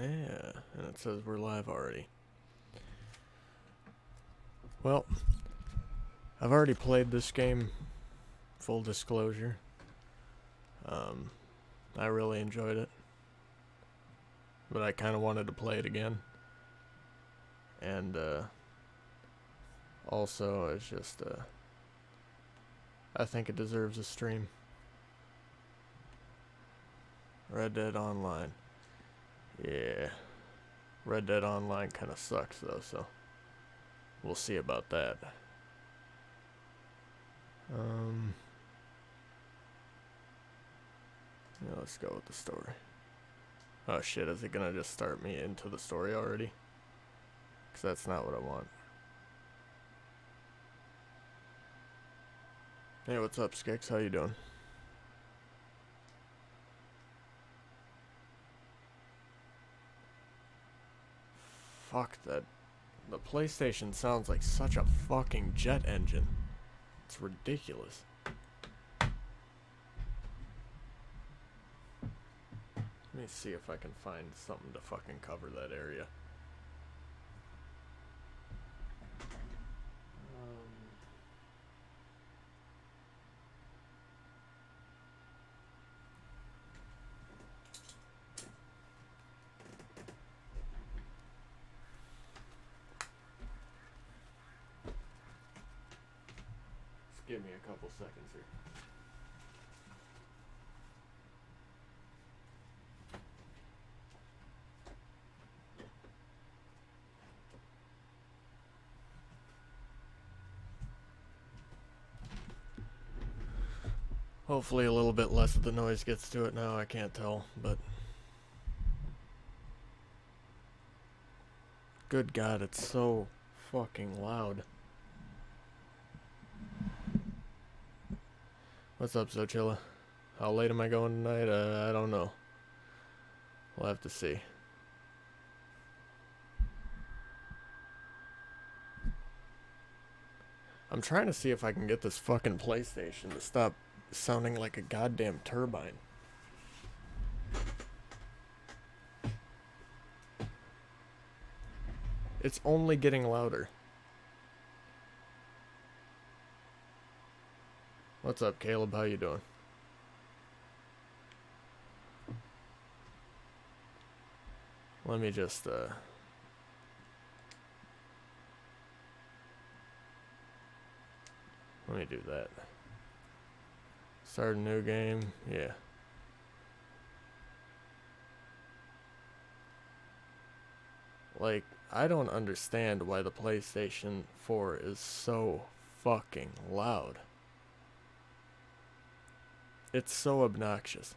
Yeah, and it says we're live already. Well, I've already played this game, full disclosure. I really enjoyed it, but I kind of wanted to play it again. And also, it's just, I think it deserves a stream. Red Dead Online. Yeah. Red Dead Online kind of sucks though, so we'll see about that. Yeah, let's go with the story. Oh shit, is it gonna just start me into the story already? Because that's not what I want. Hey, what's up, Skix? How you doing? Fuck that. The PlayStation sounds like such a fucking jet engine. It's ridiculous. Let me see if I can find something to fucking cover that area. Just give me a couple seconds here. Hopefully a little bit less of the noise gets to it now, I can't tell, but... Good God, it's so fucking loud. What's up, Zochilla? How late am I going tonight? I don't know. We'll have to see. I'm trying to see if I can get this fucking PlayStation to stop sounding like a goddamn turbine. It's only getting louder. What's up, Caleb? How you doing? Let me just, let me do that. Start a new game. Yeah. Like, I don't understand why the PlayStation 4 is so fucking loud. It's so obnoxious.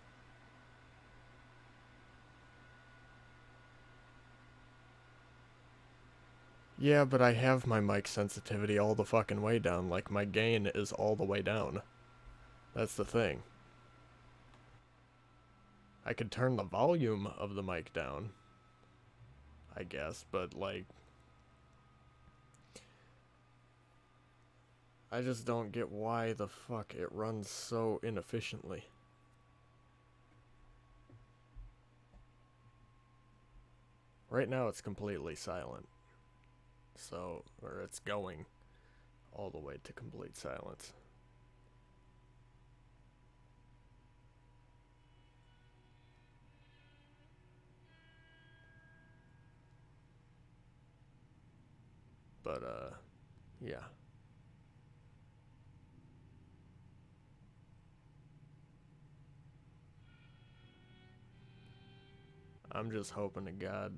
Yeah, but I have my mic sensitivity all the fucking way down. Like, my gain is all the way down. That's the thing. I could turn the volume of the mic down, I guess, but like... I just don't get why the fuck it runs so inefficiently. Right now it's completely silent. So, or it's going all the way to complete silence. But, yeah. I'm just hoping to God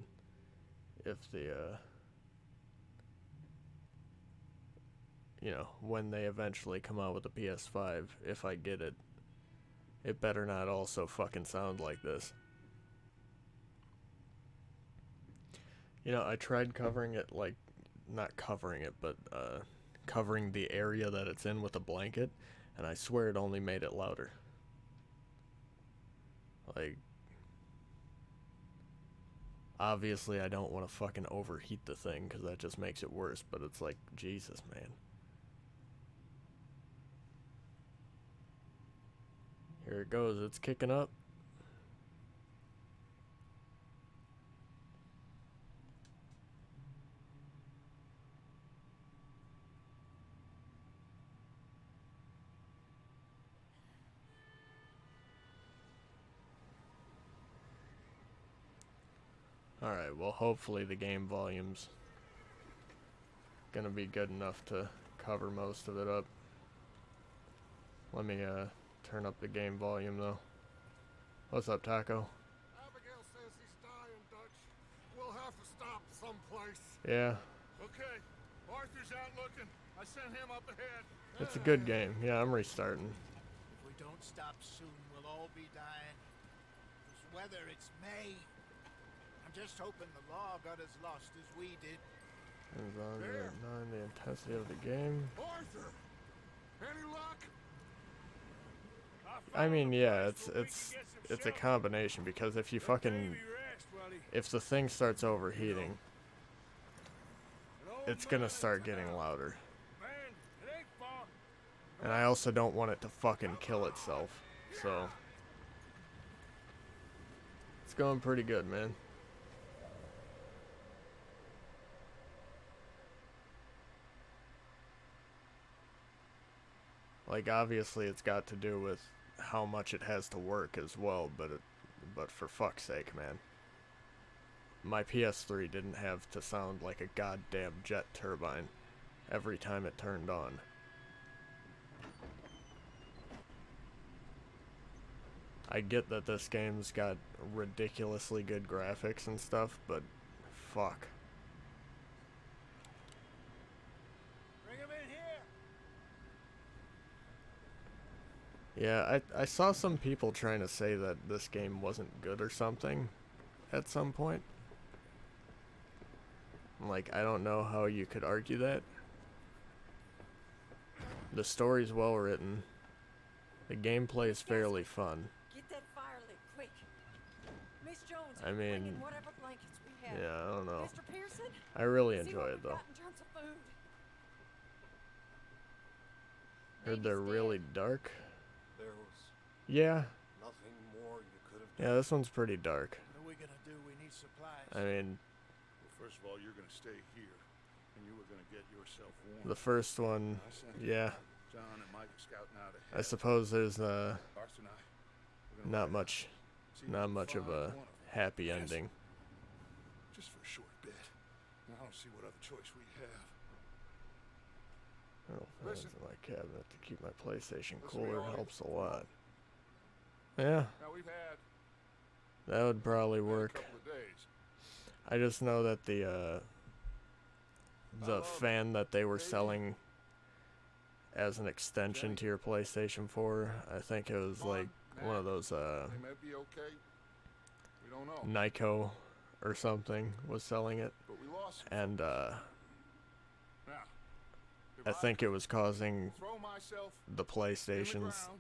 if the, you know, when they eventually come out with the PS5, if I get it, it better not also fucking sound like this. You know, I tried covering it, like, not covering it, but, covering the area that it's in with a blanket, and I swear it only made it louder. Like, obviously I don't want to fucking overheat the thing, because that just makes it worse, but it's like, Jesus, man. Here it goes, it's kicking up. Alright, well hopefully the game volume's gonna be good enough to cover most of it up. Let me turn up the game volume though. What's up, Taco? Abigail says he's dying, Dutch. We'll have to stop someplace. Yeah, Okay, Arthur's out looking. I sent him up ahead. it's a good game. Yeah, I'm restarting. If we don't stop soon, we'll all be dying. This weather, it's May. I'm just hoping the law got as lost as we did. As long as at 9, the intensity of the game. Arthur! Any luck? I mean, yeah, it's a combination, because if you fucking, if the thing starts overheating, it's gonna start getting louder. And I also don't want it to fucking kill itself, so it's going pretty good, man. Like, obviously it's got to do with how much it has to work as well, but for fuck's sake, man. My PS3 didn't have to sound like a goddamn jet turbine every time it turned on. I get that this game's got ridiculously good graphics and stuff, but fuck. Bring him in here. Yeah, I saw some people trying to say that this game wasn't good or something at some point. Like, I don't know how you could argue that. The story's well written. The gameplay is fairly fun. Get that fire lit, quick. Miss Jones, I bring mean, in whatever blankets we have. yeah, I don't know. Mr. Pearson, I really see enjoy what it we've though. got in terms of food. Heard they're Baby's really dead. dark. There was Yeah, nothing more you could have yeah, done. this one's pretty dark. What are we gonna do? We need supplies. I mean, Well, first of all, you're going to stay here, and you were going to get yourself warm. the first one, I sent yeah, John and Mike are scouting out ahead. I suppose there's Arthur and I, we're gonna not ride much, out, see if we not can much of find a one them. happy Yes. ending. Just for a short bit. And I don't see what other choice we have. Oh, fans Listen. in my cabinet to keep my PlayStation Listen, we cooler all- helps a lot. Yeah, Now we've had that would probably a work. couple of days. I just know that the fan that they were selling as an extension to your PlayStation 4, I think it was like one of those They may be okay. We don't know. Nyko or something was selling it, But we lost some and Now, if I think it was causing throw myself the in the PlayStations ground,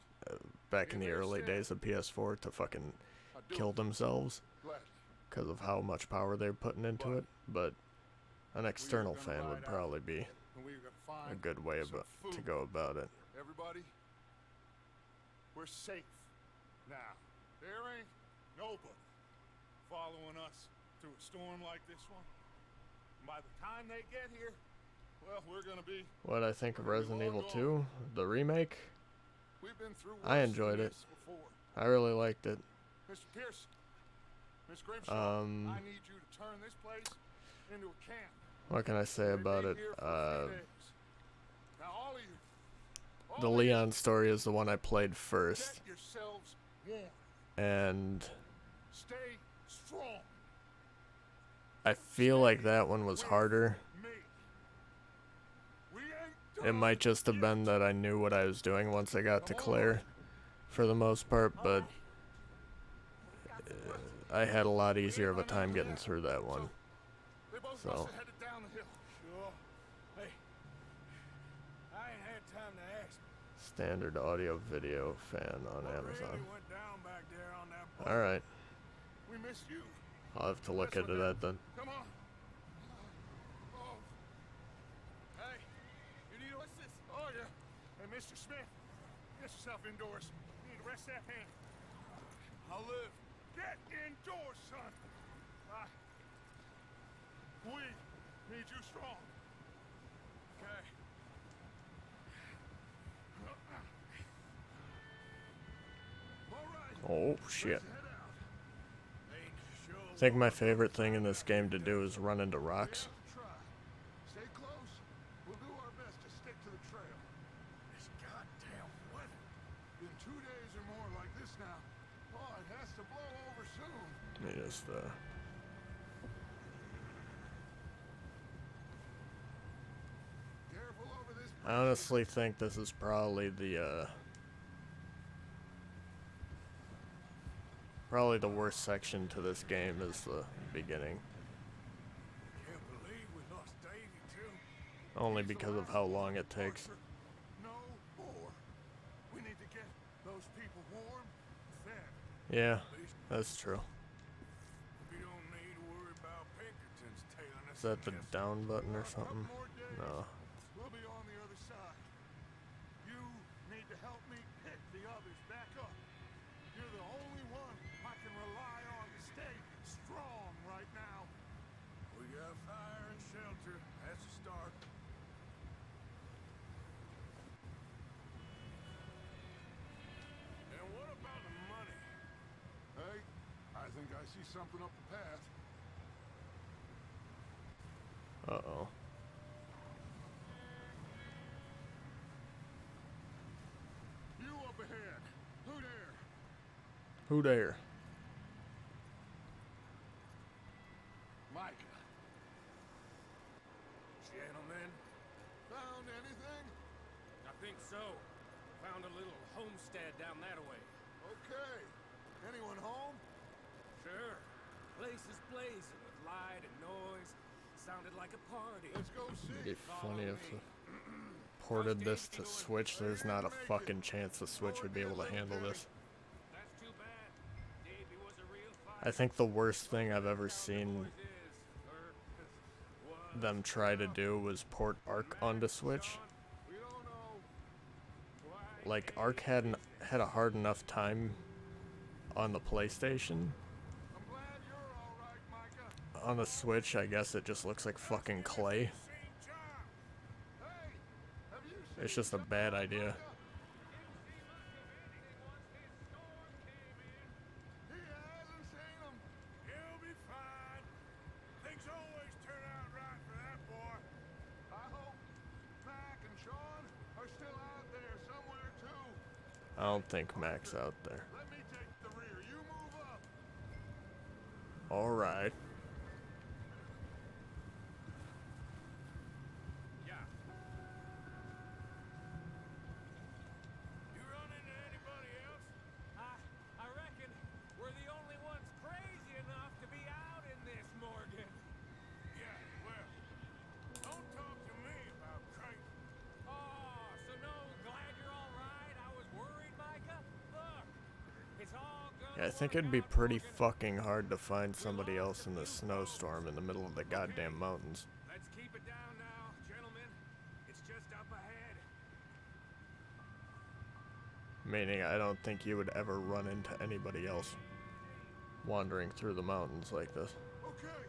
back in in the their early stead. days of PS4 to fucking I'd do kill it themselves gladly. because of how much power they're putting into But it. But an external gonna fan would ride out. probably be And we're gonna a find good way some to food. go about it. Everybody, we're safe now. There ain't nobody following us through a storm like this one. And by the time they get here, well, we're gonna be. What I think of We're gonna be Resident Evil long 2, the remake, We've been through. I worse enjoyed than it. this Before. I really liked it. Mr. Pearson, Miss Grimshaw, Um, I need you to turn this place into a camp. What can I say We've about been it? here for a few days. Now, all of you, The Leon story is the one I played first, get yourselves warm. and Stay strong. I feel like that one was harder. Me. We ain't It done might just have been that I knew what I was doing once I got to Claire, for the most part, but I had a lot easier of a time getting through that one. They both So. must have headed down the hill. Sure. Hey, I ain't had time to ask. Standard audio video fan on What Amazon. really went down back there on that boat? Alright, We missed you. I'll have to look That's into what that then. Come on. Oh. Hey, you need assistance? Oh, yeah. Hey, Mr. Smith, get yourself indoors. You need to rest that hand. I'll live. Get indoors, son. We need you strong. Okay. All right. Oh shit. Let's head out. Ain't sure I think my favorite thing in this game to do is run into rocks. Try. Stay close. We'll do our best to stick to the trail. This goddamn weather. Been 2 days or more like this now. Oh, it has to blow over soon. Let me just, Careful over this. I honestly think this is probably the worst section to this game is the beginning. Can't believe we lost Davy too. Only because of how long it takes. No more. We need to get those people warm, fed. Yeah, that's true. We don't need to worry about Pinkertons tailing us. Is that the against down button or a couple something? more days, No. We'll be on the other side. You need to help me pick the others back up. You're the only one I can rely on to stay strong right now. We got fire and shelter. That's a start. And what about the money? Hey, I think I see something up the path. Uh-oh. You up ahead. Who there? Who there? Micah. Gentlemen, found anything? I think so. Found a little homestead down that way. Okay. Anyone home? Sure. Place is blazing with light and noise. Sounded like a party. Let's go It'd see. be funny if they ported this to Switch. There's not a fucking chance the Switch would be able to handle this. That's too bad. Davey was a real I fighter. think the worst thing I've ever seen Always is, or was. them try to do was port Ark onto Switch. We don't know. Why Like, Ark had a hard enough time on the PlayStation. I'm glad you're all right, Micah. On the Switch, I guess it just looks like fucking clay. St. John. Hey, have you seen It's just a bad idea. He hasn't seen him. He'll be fine. Things always turn out right for that boy. I hope Mac and Sean are still out there somewhere too. I don't think Mac's out there. Let me take the rear. You move up. Alright. Yeah. You run into anybody else? I reckon we're the only ones crazy enough to be out in this, Morgan. Yeah, well, don't talk to me about crazy. Oh, so no, glad you're all right. I was worried, Micah. Look, it's all gonna Yeah, I think work it'd be out, pretty Morgan. fucking hard to find somebody else in this snowstorm in the middle of the goddamn mountains. Let's keep it down now, gentlemen. It's just up ahead. Meaning, I don't think you would ever run into anybody else wandering through the mountains like this. Okay,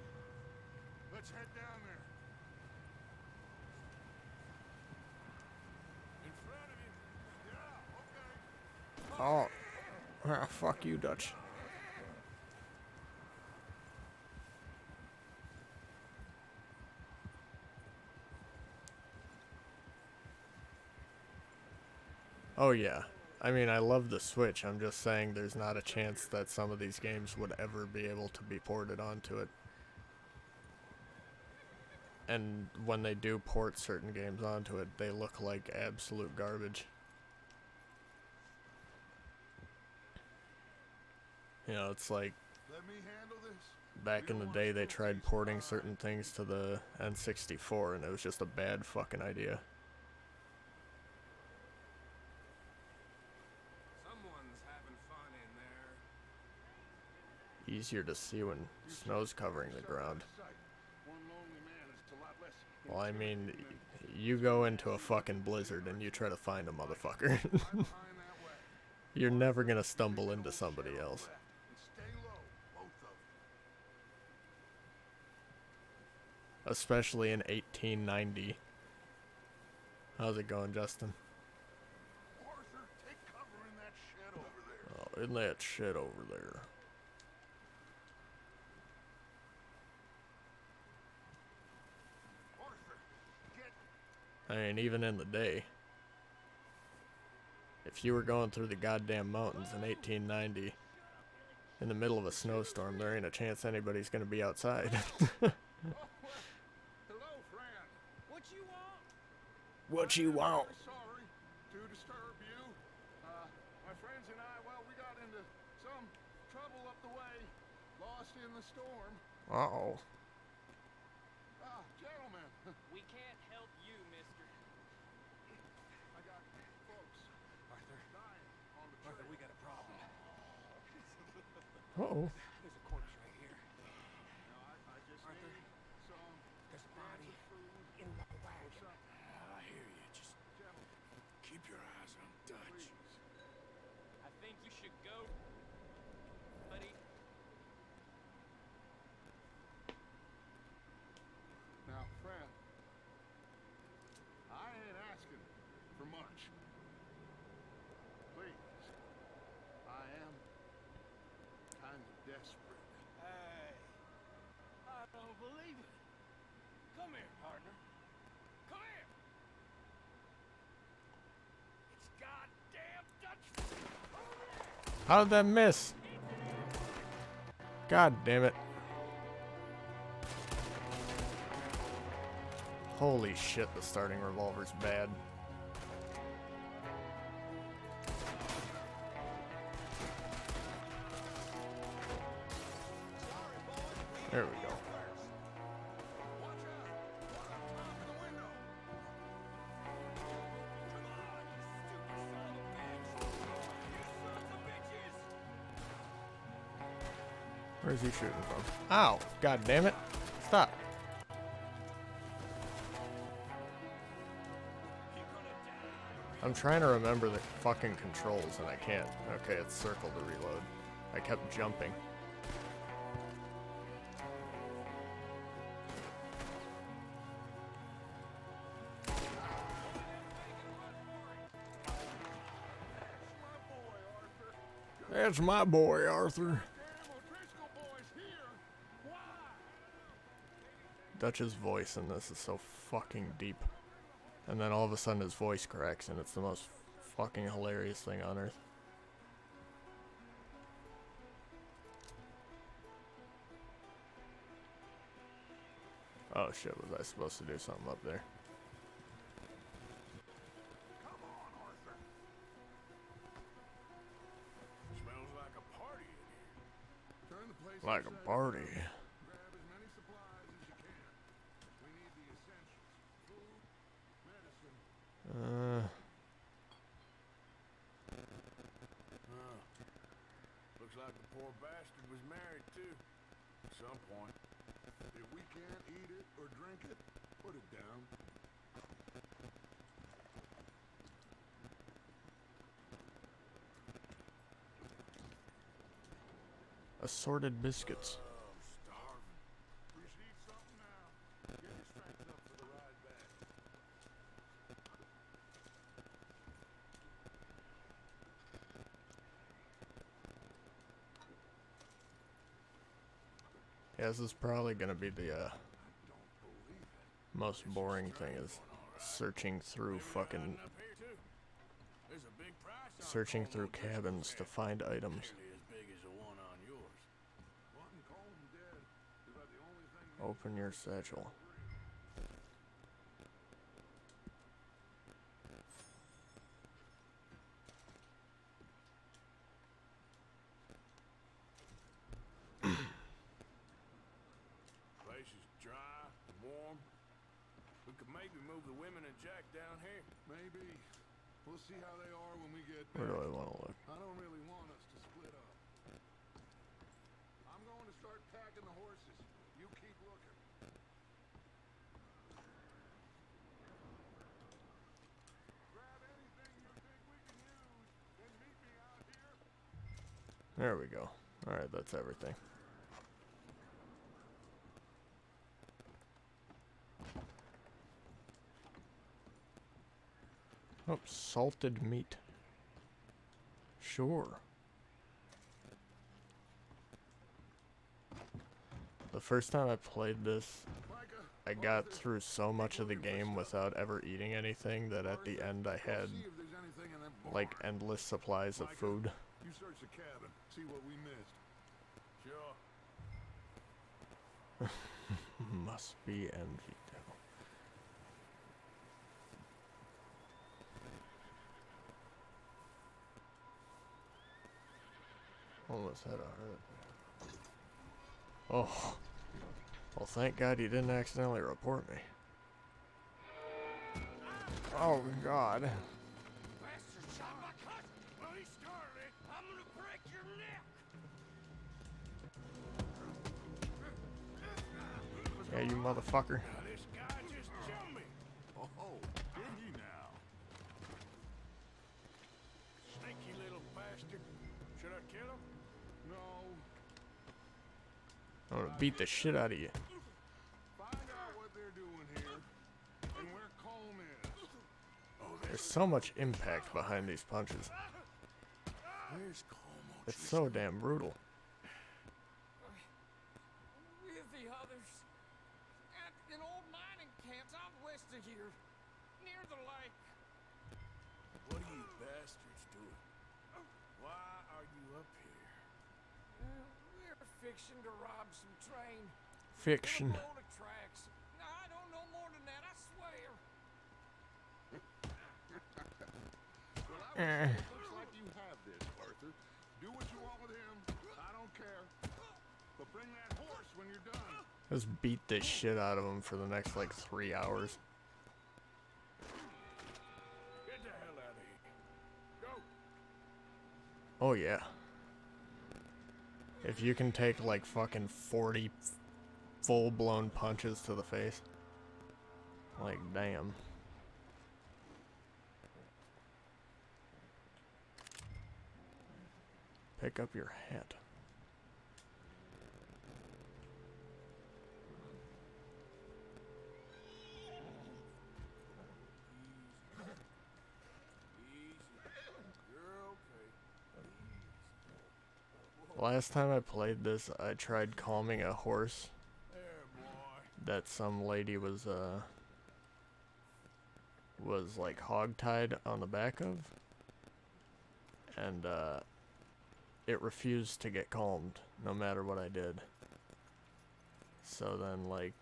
let's head down there. In front of you. Yeah, okay. Oh, fuck you, Dutch. Oh yeah. I mean, I love the Switch. I'm just saying there's not a chance that some of these games would ever be able to be ported onto it. And when they do port certain games onto it, they look like absolute garbage. You know, it's like Let me handle this. back in the day they tried porting certain things to the N64 and it was just a bad fucking idea. Someone's having fun in there. Easier to see when snow's covering the ground. One lonely man is a lot less. Well, I mean, you go into a fucking blizzard and you try to find a motherfucker. Right behind that way. You're never gonna stumble into somebody else. And stay low, both of you. Especially in 1890. How's it going, Justin? Arthur, take cover in that shed over there. Oh, in that shit over there. I mean, even in the day. If you were going through the goddamn mountains in 1890 in the middle of a snowstorm, there ain't a chance anybody's gonna be outside. Hello, friend. What you want? What you want? Very sorry to disturb you. My friends and I, well, we got into some trouble up the way, lost in the storm. Uh-oh. Gentlemen, We can't help you, mister. I got folks Arthur. dying on the Arthur, trail. we got a problem. Uh-oh. There's a corpse right here. Now, I just Arthur. need some There's a body food in the or wagon. something. I hear you. Just Gentlemen, keep your eyes on Dutch. please. I think you should go, buddy. Now, friend, I ain't asking for much. Please, I am kind of desperate. Hey, I don't believe it. Come here, partner. Come here. It's goddamn Dutch. How did that miss? God damn it. Holy shit, the starting revolver's bad. There we go. Watch out! One up top in the window! Where's he shooting from? Ow! God damn it. Stop. I'm trying to remember the fucking controls and I can't. Okay, it's circle to reload. I kept jumping. That's my boy, Arthur. Damn O'Driscoll boys here! Why? Dutch's voice in this is so fucking deep. And then all of a sudden his voice cracks and it's the most fucking hilarious thing on earth. Oh shit, was I supposed to do something up there? Come on, Arthur. Smells like a party in here. Turn the place Like a upside party. down. Grab as many supplies as you can. We need the essentials. Food, medicine. Looks like the poor bastard was married too. At some point. If we can't eat it or drink it, put it down. Assorted biscuits. Starving. You should eat something now. Get your strength up for the ride back. Yeah, this is probably gonna be the Don't believe it. most boring thing is searching through fucking Up here too. There's a big price on searching Colm through O'Driscoll's cabins to head. find items. Nearly as big as the one on yours. Wanting Colm dead is about the only thing. Open your satchel. Place is dry and warm. We could maybe move the women and Jack down here. Maybe. We'll see how they are when we get Where back. do I want to look? I don't really want us to split up. I'm going to start packing the horses. You keep looking. Grab anything you think we can use, then meet me out here. There we go. Alright, that's everything. Oh, salted meat. Sure. The first time I played this, Micah, I got through so much of the game without ever eating anything that at the end I had See if there's anything in them like barns. endless supplies of Micah, food. You search the cabin, see what we missed. Sure. Must be envy. Almost had a heart. Oh. Well, thank God you didn't accidentally report me. Oh, God. Bastard shot my cousin! Well, he started it! I'm gonna break your neck! Yeah, you motherfucker. Now, this guy just jumped me. Oh, did he now? Sneaky little bastard. Should I kill him? No. I'm gonna beat the shit out of you. Find out what they're doing here and where Colm is. Oh, There's so much impact behind these punches. there's Colm. It's so damn brutal. With the others. At an old mining camp out west of here. Near the lake. What are you bastards doing? Why are you up here? We're fixing to rob some train. Fiction. Blow the tracks. No, I don't know more than that, I swear. Well, I would say it looks like you have this, Arthur. Do what you want with him. I don't care. But bring that horse when you're done. Just beat the shit out of him for the next like 3 hours. Get the hell out of here. Go. Oh yeah. If you can take like fucking 40 full-blown punches to the face. Like, damn. Pick up your hat. You're okay. Last time I played this, I tried calming a horse There, boy. that some lady was like hogtied on the back of, and it refused to get calmed no matter what I did. So then, like,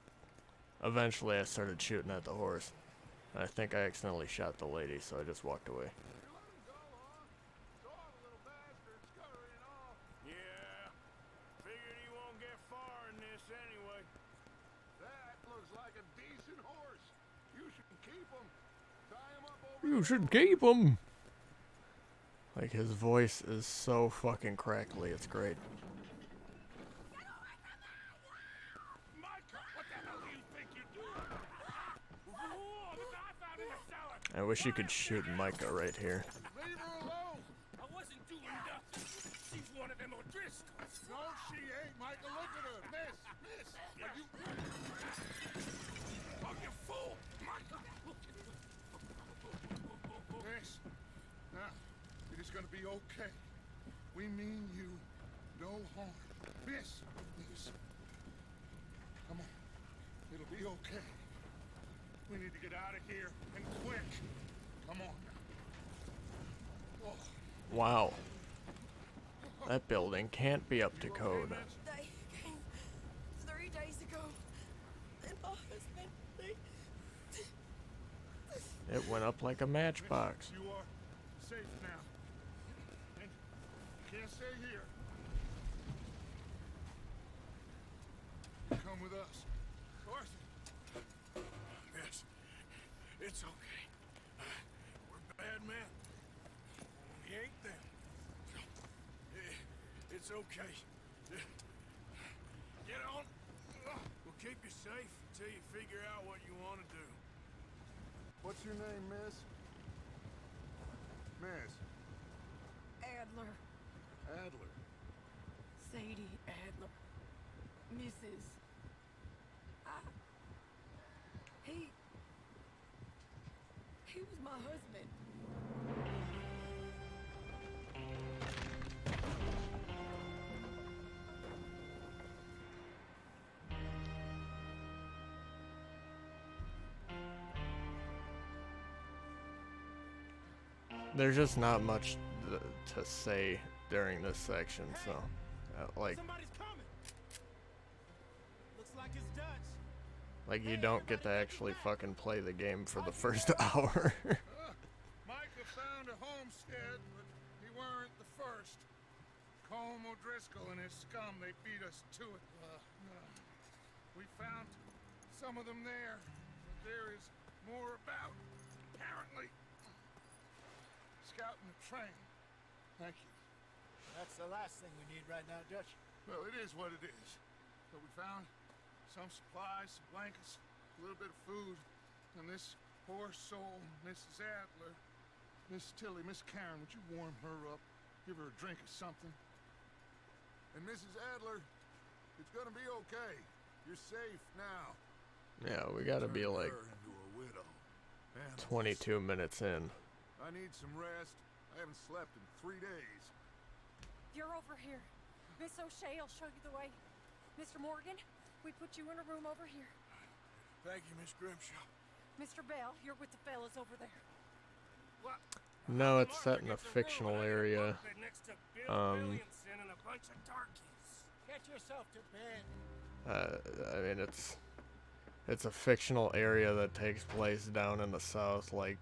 eventually I started shooting at the horse. And I think I accidentally shot the lady, so I just walked away. You let him go, huh? Go on, little bastard. Scurrying off. Yeah. Figured he won't get far in this anyway. That looks like a decent horse. You should keep him. Tie him up over You there. should keep him! Like, his voice is so fucking crackly, it's great. Micah, what the hell do you think you're doing? Whoa, the knife out in the cellar! I wish you could shoot Micah right here. Leave her alone. I wasn't doing nothing. She's one of them O'Driscolls. No, she ain't. Micah, look at her. Miss, are you... Oh, you fool! Micah! Miss, now, it is gonna be okay. We mean you no harm. Miss, come on. It'll be okay. We need to get out of here, and quick. Come on now. Oh, Wow. That building can't be up to code. Miss? They came 3 days ago. And my husband, It went up like a matchbox. You are safe now. And you can't stay here. Come with us. Arthur. Yes. It's okay. We're bad men. We ain't them. It's okay. Get on. We'll keep you safe until you figure out what you want to do. What's your name, miss? Miss Adler, Adler. Sadie Adler, Mrs. He was my husband. There's just not much to say during this section, so like Somebody's coming. Looks like it's Dutch. like you don't get to actually fucking play the game for the first hour. Micah found a homestead, but he weren't the first. Colm O'Driscoll and his scum, they beat us to it. We found some of them there, but there is more about, apparently. Scouting the train. Thank you. That's the last thing we need right now, Dutch. Well, it is what it is. But we found some supplies, some blankets, a little bit of food, and this poor soul, Mrs. Adler, Miss Tilly, Miss Karen, would you warm her up? Give her a drink or something? And Mrs. Adler, it's gonna be okay. You're safe now. Yeah, we gotta be Turned like her into a widow. Man, 22 minutes in. I need some rest. I haven't slept in 3 days. You're over here. Miss O'Shea will show you the way. Mr. Morgan, we put you in a room over here. Thank you, Miss Grimshaw. Mr. Bell, you're with the fellas over there. What? No, it's set in a fictional area. Next to Bill Um, Williamson and a bunch of darkies. Get yourself to bed. I mean, it's a fictional area that takes place down in the south, like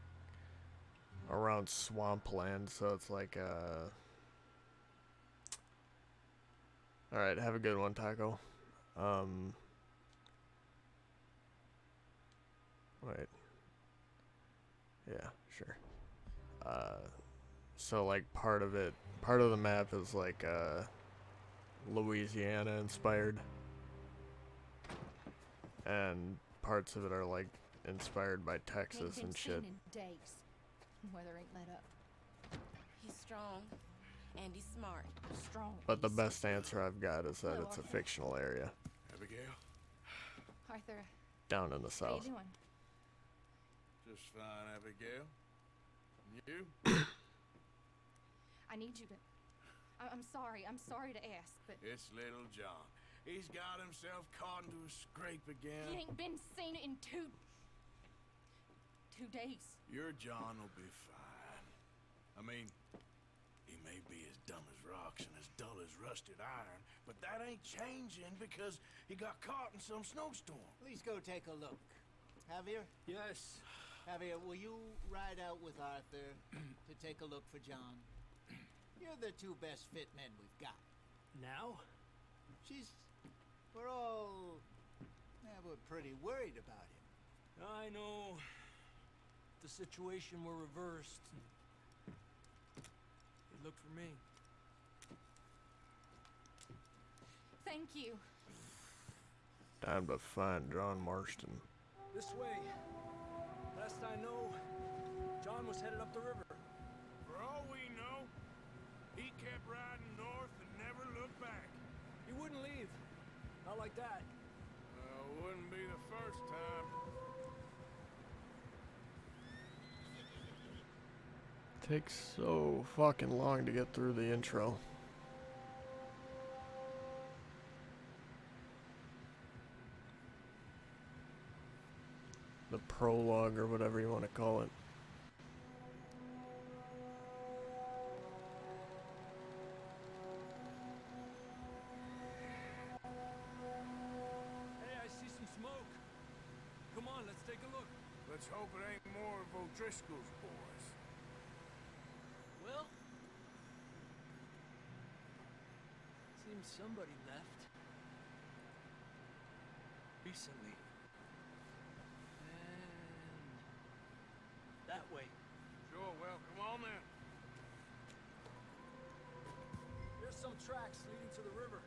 around swampland. So it's like all right, have a good one, Taco. Wait. Yeah, sure. So like part of the map is like Louisiana inspired, and parts of it are like inspired by Texas and shit. Days. Weather ain't let up. He's strong and he's smart. Strong. But the east. best answer I've got is that Hello, it's a Arthur. fictional area Abigail? Arthur, down in the how you south. doing? Just fine, Abigail. You? I need you to. I'm sorry. I'm sorry to ask, but It's little John. He's got himself caught into a scrape he again. ain't been seen in two days. Your John will be fine. I mean, he may be as dumb as rocks and as dull as rusted iron, but that ain't changing because he got caught in some snowstorm. Please go take a look. Javier? Yes. Javier, will you ride out with Arthur to take a look for John? You're the two best fit men we've got. Now? We're all... Yeah, we're pretty worried about him. I know. The situation were reversed. He looked for me. Thank you. Time to find John Marston. This way. Last I know, John was headed up the river. For all we know, he kept riding north and never looked back. He wouldn't leave. Not like that. Wouldn't be the first time. Takes so fucking long to get through the intro. The prologue or whatever you want to call it. Hey, I see some smoke. Come on, let's take a look. Let's hope it ain't more of O'Driscoll's boys. Well, seems somebody left. Recently. And that way. Sure, well, come on then. There's some tracks leading to the river.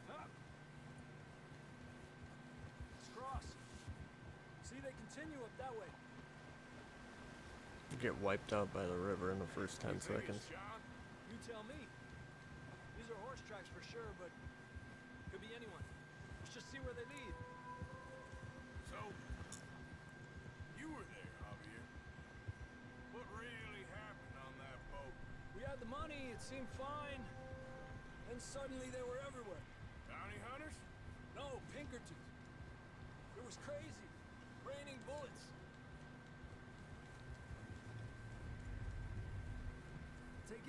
Huh. Let's cross. See, they continue up that way. You get wiped out by the river in the first 10 You think seconds. it's John? You tell me. These are horse tracks for sure, but could be anyone. Let's just see where they lead. So, you were there, Javier. What really happened on that boat? We had the money, it seemed fine. Then suddenly they were everywhere. Bounty hunters? No, Pinkertons. It was crazy. Raining bullets.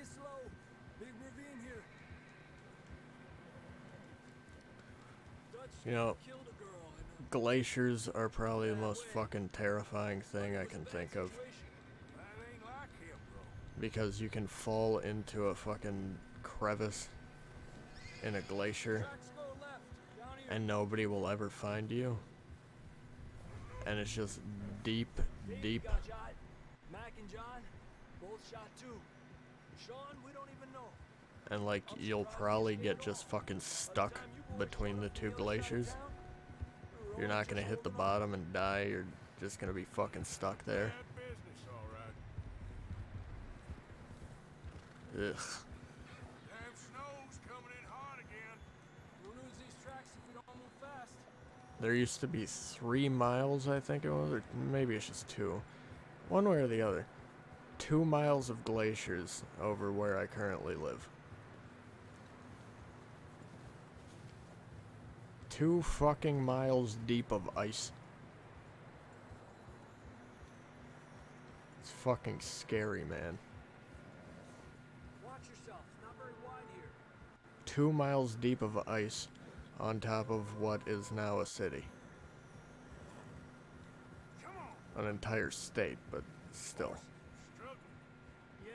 it slow. Big ravine here. Dutch You know, killed a girl in a glaciers are probably the most fucking terrifying thing I can think of. situation. That ain't like him, bro. Because you can fall into a fucking crevice in a glacier Tracks go left, down here. and nobody will ever find you. And it's just deep, Dave deep. got shot. Mac and John both shot too. Sean, we don't even know. And like, you'll probably get just fucking stuck between the two glaciers. You're not gonna hit the bottom and die, you're just gonna be fucking stuck there. Bad business, all right. Ugh. Damn snow's coming in hot again. We'll lose these tracks if we don't move fast. There used to be 3 miles, I think it was, or maybe it's just 2. One way or the other. 2 miles of glaciers over where I currently live. 2 fucking miles deep of ice. It's fucking scary, man. Watch yourself. It's not very wide here. 2 miles deep of ice on top of what is now a city. Come on. An entire state, but still. Struggling. Yeah.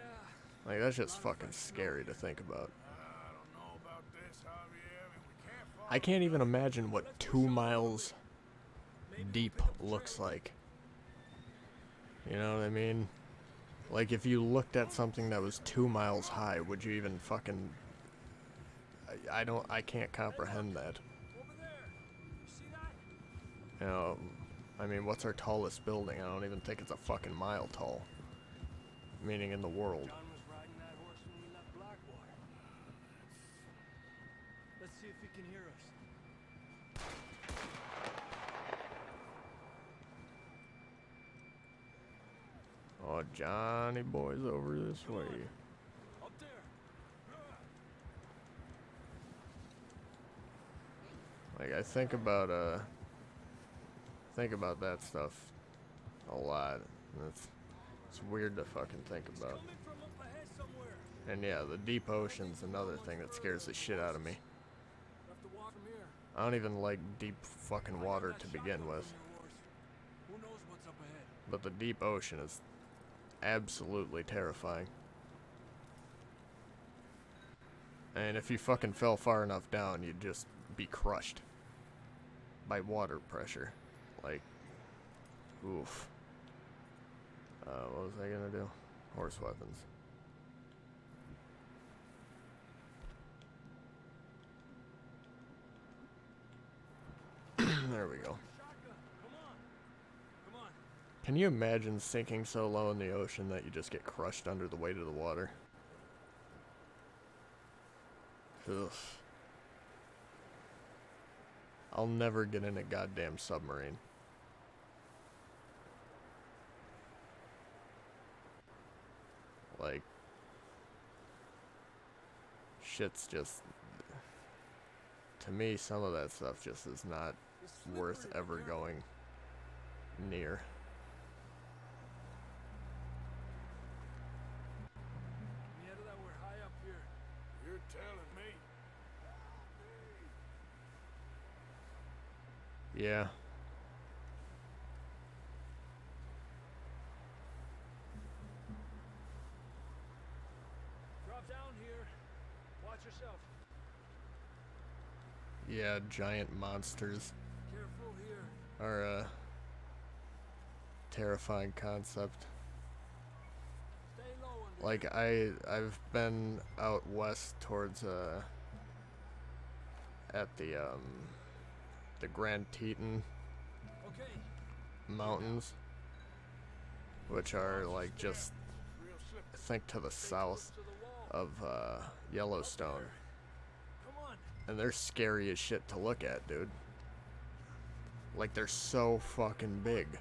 Like, that's just fucking scary to think about. I don't know about this, Javier. I mean, we can't fall. I can't even imagine what 2 miles deep looks like. You know what I mean? Like, if you looked at something that was 2 miles high, would you even fucking... I can't comprehend that. Over there. You see that? You know, I mean, what's our tallest building? I don't even think it's a fucking mile tall. Meaning in the world. John was riding that horse when we left Blackwater. Let's see if he can hear us. Oh, Johnny boy's over this way. Up there. Like, I think about that stuff a lot. And it's weird to fucking think about. Coming from up ahead somewhere. And yeah, the deep ocean's another thing that scares the shit out of me. Have to walk from here. I don't even like deep fucking water to begin with. Who knows what's up ahead? But the deep ocean is absolutely terrifying. And if you fucking fell far enough down, you'd just be crushed by water pressure. Like, oof. What was I gonna do? Horse weapons. There we go. Shotgun. Come on. Come on. Can you imagine sinking so low in the ocean that you just get crushed under the weight of the water? Ugh. I'll never get in a goddamn submarine. Like, shit's just... To me, some of that stuff just is not It's worth slippery, ever careful. going near. Yeah, that we're high up here. You're telling me. Yeah. Drop down here. Watch yourself. Yeah, giant monsters Careful here. are a terrifying concept. Stay low under Like, I've been out west towards at the Grand Teton Okay. Mountains, which are like just, Real slippery. I think, to the south To the wall. of Yellowstone. Come on. And they're scary as shit to look at, dude. Like, they're so fucking big. That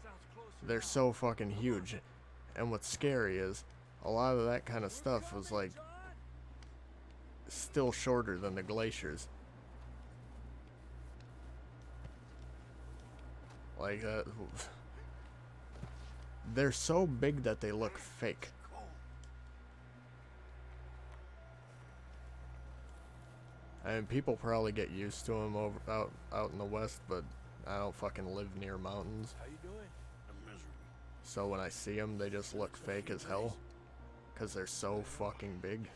sounds closer. They're so fucking huge. And what's scary is, a lot of that kind of stuff was like John. still shorter than the glaciers. Like that. they're so big that they look fake. I mean, people probably get used to them out in the West, but I don't fucking live near mountains. How you doing? I'm miserable. So when I see them, they just look fake as hell. Because they're so fucking big.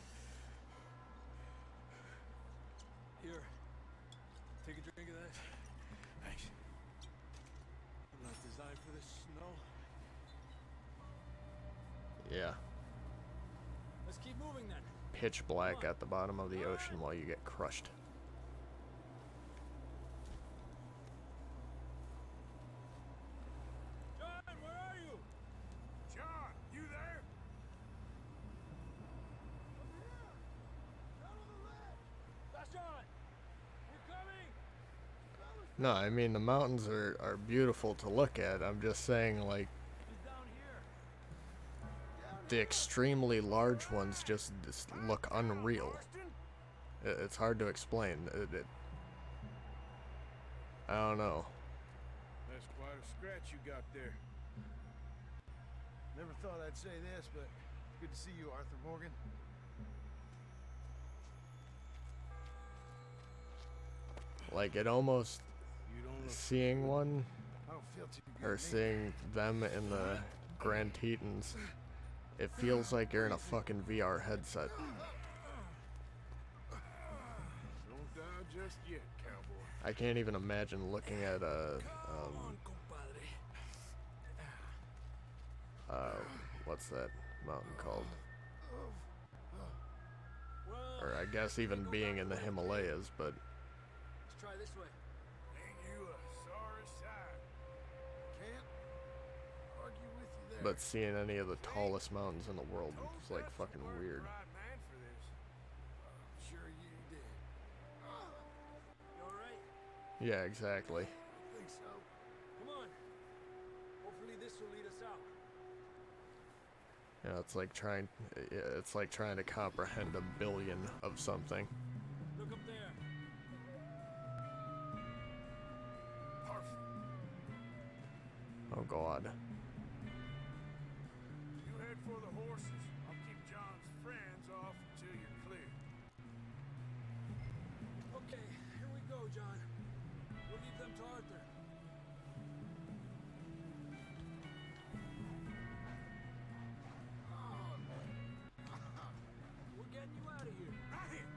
Here. Take a drink of that. Thanks. I'm not designed for this snow. Yeah. Let's keep moving then. Pitch black at the bottom of the ocean while you get crushed. John, where are you? John, you there? That's John. We're coming. No, I mean, the mountains are beautiful to look at. I'm just saying, like, He's down here. the extremely large ones just look unreal. It's hard to explain. I don't know. That's quite a scratch you got there. Never thought I'd say this, but good to see you, Arthur Morgan. Like, it almost, You don't look seeing one, I don't feel too good. or mate. seeing them in the Grand Tetons, it feels like you're in a fucking VR headset. Don't die just yet, cowboy. I can't even imagine looking at a, what's that mountain called? Well, Or I guess even being in the Himalayas, but let's try this way. Ain't you a sorry sight? Can't argue with you there. but seeing any of the tallest mountains in the world is like fucking weird. Right man for this. I'm sure you did. You all right? Yeah, exactly. I think so. Come on. Hopefully this will lead us out. You know, it's like trying to comprehend a billion of something. Look up there. Perfect. Oh god. You head for the horses. I'll keep John's friends off until you're clear. Okay, here we go, John. We'll leave them to Arthur. We're getting you out of here. Right here.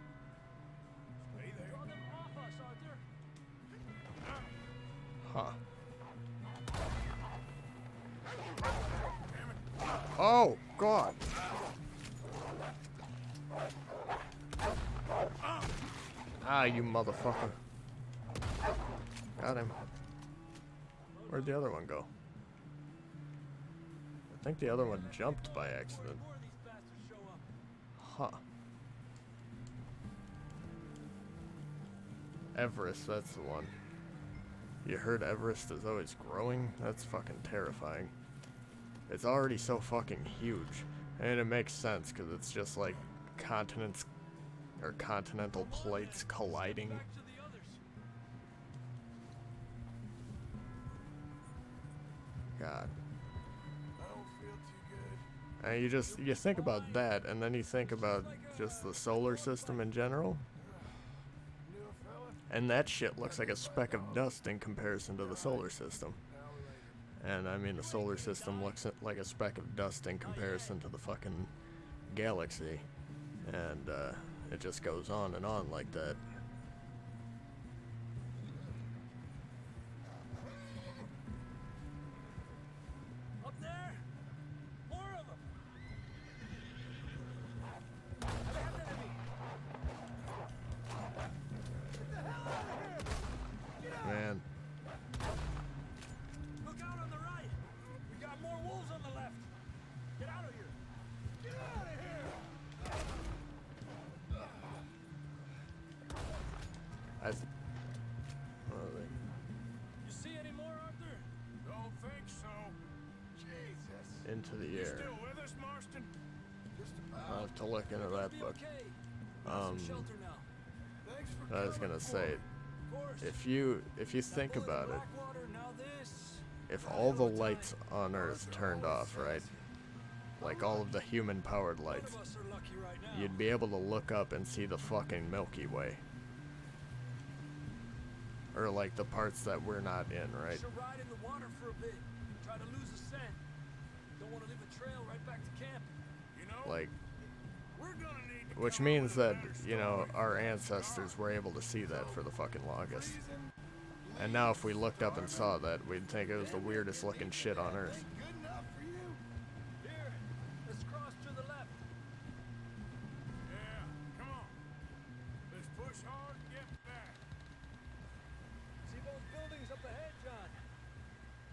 Stay there. Draw them off us, Arthur. Huh. Oh god. Ah, you motherfucker. Got him. Where'd the other one go? I think the other one jumped by accident. Before these bastards show up. Huh. Everest, that's the one. You heard Everest is always growing? That's fucking terrifying. It's already so fucking huge. And it makes sense, because it's just like continents, or continental plates colliding. Back to the others. God. I don't feel too good. And you think about that, and then you think about just the solar system in general. New fella? And that shit looks like a speck of dust in comparison to the solar system. And I mean, the solar system looks like a speck of dust in comparison to the fucking galaxy. And it just goes on and on like that. Up there. More of them. Man, Look out on the right. We got more wolves on the left. Get out of here. Get out of here. You see any more, Arthur? Don't think so. Jesus. into the You air. still with us, Marston? Just about. I'll have to look into that Be book. okay. Got some Um, shelter now. Thanks for I was coming, gonna say, Of course. if you That think boy in about it, Blackwater, now this. if all the lights on Earth turned off, right? Like all of the human-powered lights, you'd be able to look up and see the fucking Milky Way. Or like the parts that we're not in, right? Should ride in the water for a bit. Try to lose a scent. Don't want to leave a trail right back to camp. You know, Like, we're gonna need to which come up means with a that, better you know, story. our ancestors were able to see that for the fucking longest. And now if we looked up and saw that, we'd think it was the weirdest looking shit on Earth. Good enough for you. Here, let's cross to the left. Yeah, come on. Let's push hard and get back. See those buildings up ahead, John?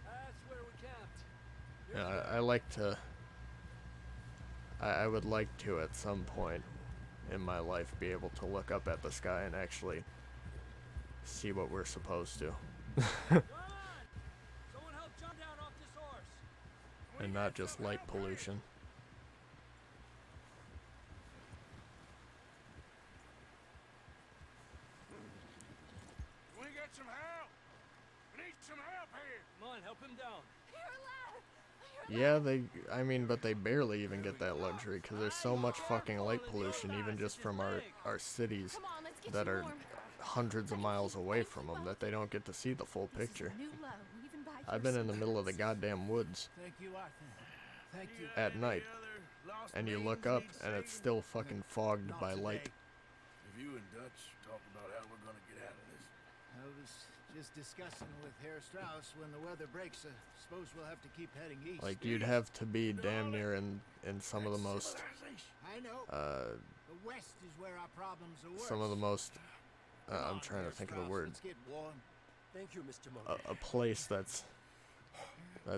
That's where we camped. Yeah, I like to... I would like to, at some point in my life, be able to look up at the sky and actually see what we're supposed to. Come on! Someone help John down off this horse. And not just light pollution. We get some help. We need some help here. Come on, help him down. Yeah, I mean, but they barely even get that luxury, because there's so much fucking light pollution, even just from our cities, Come on, let's get that you are warm. hundreds of miles away from them, that they don't get to see the full This is picture. a new low, even by I've been in the yourself. middle of the goddamn woods Thank you, Arthur. Thank you. at night, Other lost and you means look up, need and it's saving? still fucking fogged Not by today. light. If you and Dutch talk about how we're gonna get out of this. I was just discussing with Herr Strauss when the weather breaks. Suppose we'll have to keep heading east. Like, you'd have to be damn near in some of the most, I know. The west is where our problems are worse. some of the most, Come I'm on, trying to Herr think of the Strauss, word, Let's get warm. Thank you, Mr. Monk. a place that's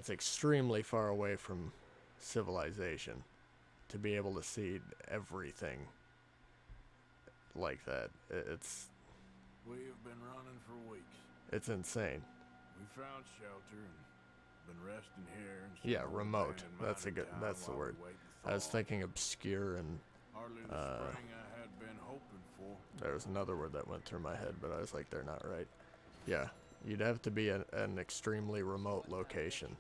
extremely far away from civilization, to be able to see everything like that. It's We have been running for weeks. it's insane. We found shelter and been resting here and Yeah, remote. That's the word. I was thinking obscure, and Hardly the spring I had been hoping for. there was another word that went through my head, but I was like, they're not right. Yeah, you'd have to be an extremely remote location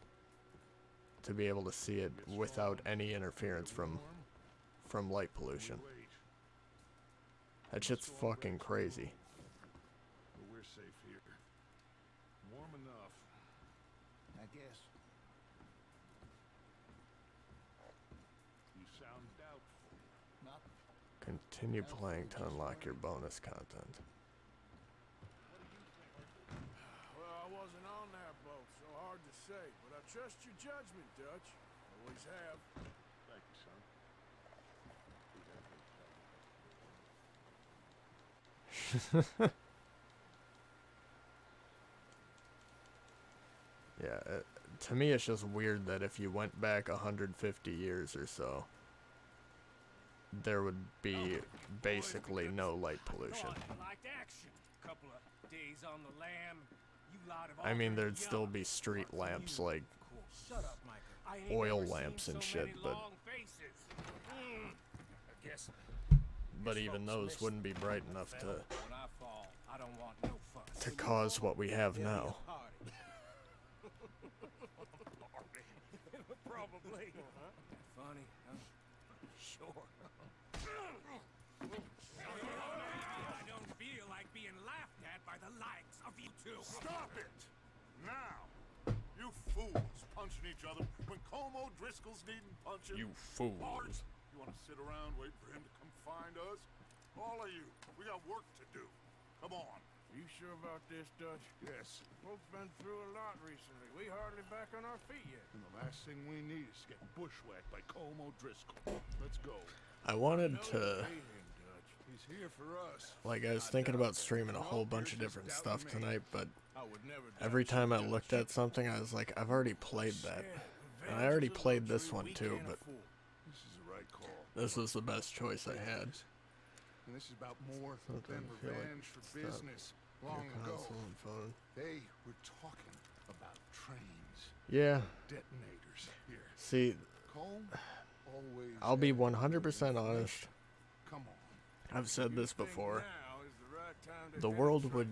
to be able to see it without any interference from light pollution. That shit's fucking crazy. But we're safe here. Warm enough. I guess. You sound doubtful. Not. Continue playing to unlock your bonus content. Well, I wasn't on that boat, so hard to say. But I trust your judgment, Dutch. Always have. Thank you, son. Yeah, to me it's just weird that if you went back 150 years or so, there would be basically no light pollution. Thought you liked action. Couple of days on the lam. You lot of I mean, already there'd still young. be street lamps, like Shut up, Micah. I ain't oil never lamps seen and so shit, many but- long faces. I guess but even those wouldn't be bright enough to when I fall, I don't want no fuss. to cause what we have now. Probably. Funny, huh? Sure. I don't feel like being laughed at by the likes of you two. Stop it! Now! You fools punching each other when Como Driscoll's needing punching. You fools. Bart, you want to sit around waiting for him to come find us? All of you, we got work to do. Come on. Are you sure about this, Dutch? Yes. Folks been through a lot recently. We hardly back on our feet yet. And the last thing we need is to get bushwhacked by Como Driscoll. Let's go. I wanted Know to, you hate him, Dutch. He's here for us. like, I was thinking about streaming a whole bunch of different stuff tonight, but I would never every doubt time I you, looked Dutch. at something, I was like, I've already played that. And I already played this one too, but This is the right call. this was the best choice I had. And this is about more Something than I feel like revenge for it's not business. Your Long ago, console and phone. they were talking about trains, Yeah, detonators here. see, Colm always. I'll be had 100% information. honest. Come on. I've said this before. Now is the right time to the world would,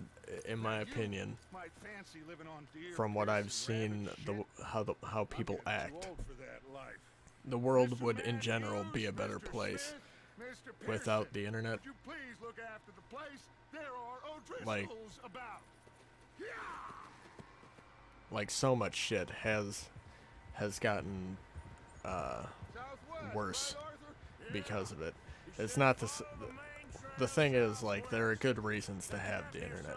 in my opinion, Might fancy living on deer, from what piss, I've and seen, rabbit shit. how people I'm getting act, too old for that life. the world Mr. would in general be a Matthews, better Mr. place Smith, Mr. without Pearson, the internet. would you please look after the place? There are O'Driscolls Like- about. Yeah! Like, so much shit has gotten Southwest, worse right, Arthur? Yeah. because of it. It's not the thing is, like, there are good reasons to have the internet,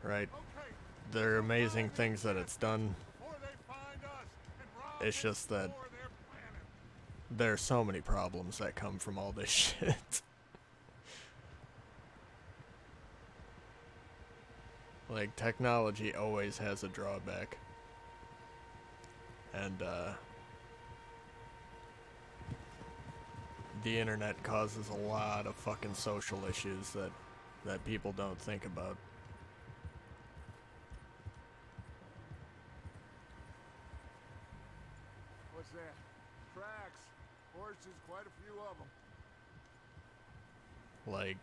right? Okay, There are amazing things that it's done. before they find us and rob It's us just that before they're planning. there are so many problems that come from all this shit. Like, technology always has a drawback. And, the internet causes a lot of fucking social issues that people don't think about. What's that? Tracks. Horses, quite a few of them. Like,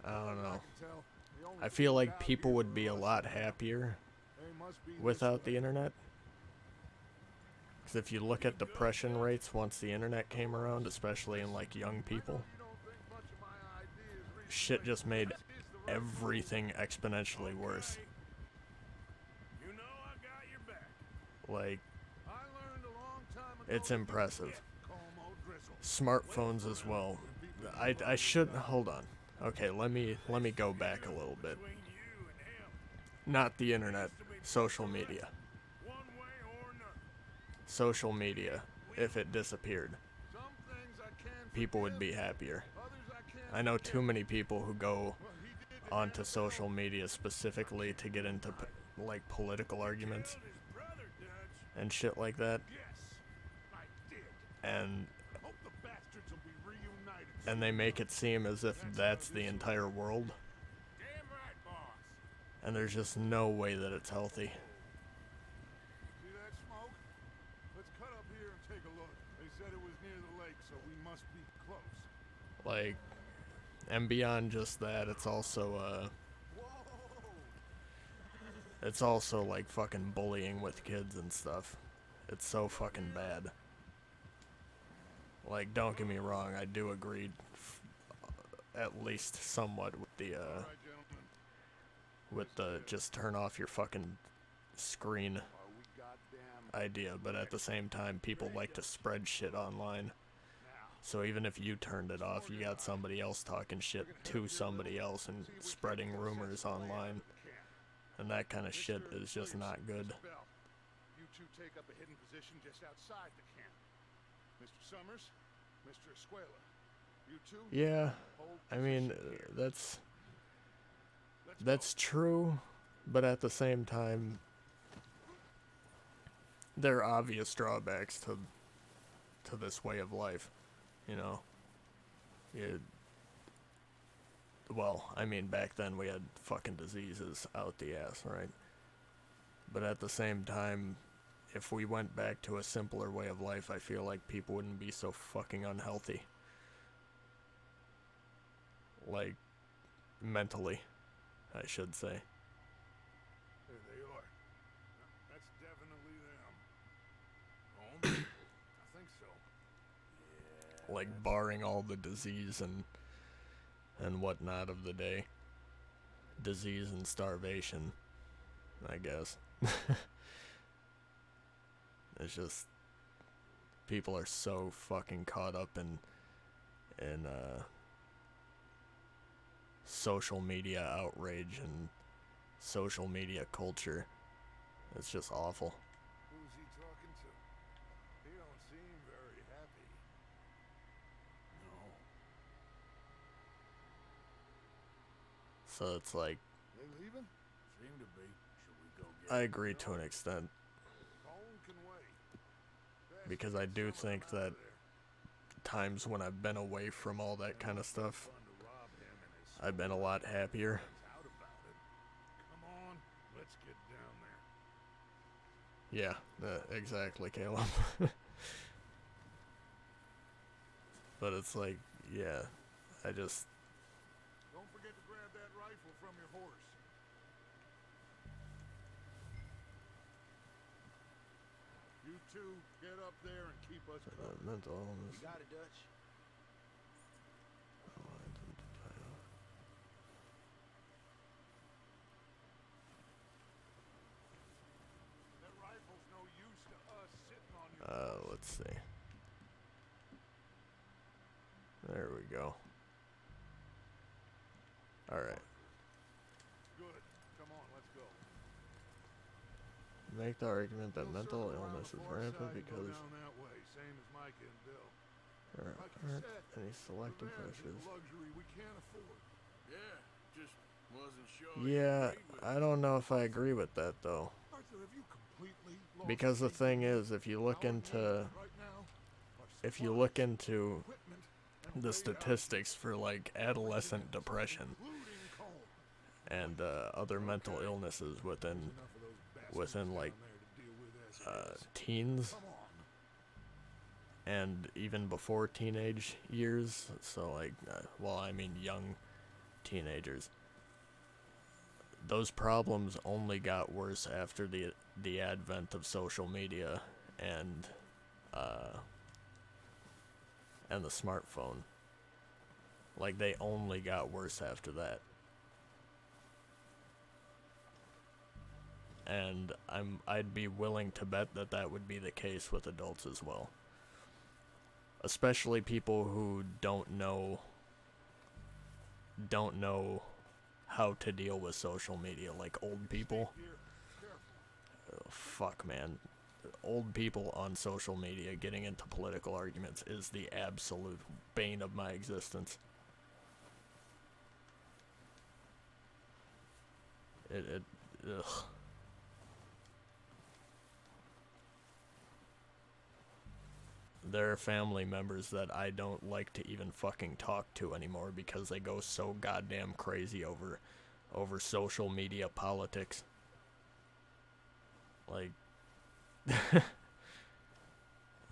I don't know. Can tell. The only I feel like out people here would be a are us lot now. happier They must be this without way. the internet. Because if you look at depression rates once the internet came around, especially in like young people, You don't think much of my ideas recently. shit just made This is the road. everything exponentially worse. You know I got your back. Like, I learned a long time ago it's that you impressive. can't comb O'Driscoll. Smartphones as well. I should hold on. Okay, let me go back a little bit. Between you and him, Not the internet, social media. one way or another. Social media, if it disappeared, Some things I can people would forgive, be happier. others I can't I know forget. too many people who go Well, he did to onto Hannibal. social media specifically to get into like political arguments Killed his brother, Dutch. and shit like that, Yes, I did. and Hope the bastards will be reunited. and they make it seem as if that's the entire world, Damn right, boss. and there's just no way that it's healthy. See that smoke? Let's cut up here and take a look. They said it was near the lake, so we must be close. Like, and beyond just that, it's also it's also like fucking bullying with kids and stuff. It's so fucking bad. Like, don't get me wrong, I do agree at least somewhat with the All right, gentlemen. just turn off your fucking screen Are we goddamn idea, but at the same time people like to spread shit online. So even if you turned it off, you got somebody else talking shit to somebody else and spreading rumors online. And that kind of shit is just not good. Miss Bell, you two take up a hidden position just outside the camp. Mr. Summers, Mr. Escuela, you two Yeah, hold I mean, position here. that's Let's go. true, but at the same time, there are obvious drawbacks to this way of life, you know. Well, I mean, back then we had fucking diseases out the ass, right? But at the same time, if we went back to a simpler way of life, I feel like people wouldn't be so fucking unhealthy. Like, mentally, I should say. There they are. That's definitely them. Home? I think so. Like, barring all the disease and whatnot of the day. Disease and starvation, I guess. It's just, people are so fucking caught up in social media outrage and social media culture. It's just awful. Who's he talking to? He don't seem very happy. No. So it's like, They leaving? seem to be? Should we go get I agree to an extent, Colin can wait. because I do think that times when I've been away from all that kind of stuff, Fun to rob him and his I've been a lot happier. out about it. Come on, let's get down there. Yeah, exactly, Caleb. But it's like, yeah, I just, from your horse. You two get up there and keep us covered. Mental illness. You got it, Dutch. That rifle's no use to us sitting on your Let's see. There we go. Alright. Good. Come on, let's go. Make the argument that We'll mental circle around illness the is far rampant side and go because down that way, same as Micah and Bill. there Like you aren't said, any selective revenge is pressures. a luxury we can't afford. Yeah, just wasn't sure. Yeah, I don't know if I agree with that though. Arthur, have you completely lost Because the faith thing in is, if you look our into needs right now are if you look supplies, into equipment, and the way out, statistics for like adolescent depression including coal. and other mental illnesses within There's enough of those bastards within down like there to deal with as it is. teens Come on. and even before teenage years, so like well, I mean young teenagers, those problems only got worse after the advent of social media and the smartphone. Like they only got worse after that. And I'd be willing to bet that that would be the case with adults as well. Especially people who don't know how to deal with social media, like old people. Here, careful. Oh, fuck, man. Old people on social media getting into political arguments is the absolute bane of my existence. Ugh. There are family members that I don't like to even fucking talk to anymore because they go so goddamn crazy over social media politics. Like,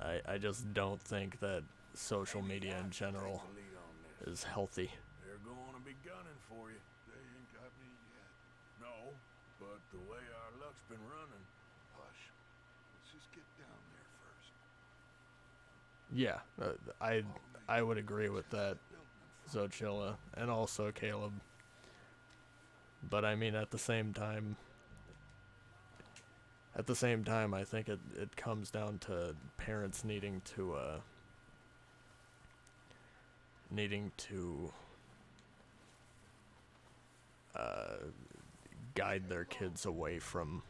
I just don't think that social media in general Take the lead on this. is healthy. They're going to be gunning for you. They ain't got me yet. No, but the way our luck's been running. Hush. Let's just get down there first. Yeah, I would agree with that, Xochilla, and also Caleb. But I mean, at the same time, I think it comes down to parents needing to guide their kids away from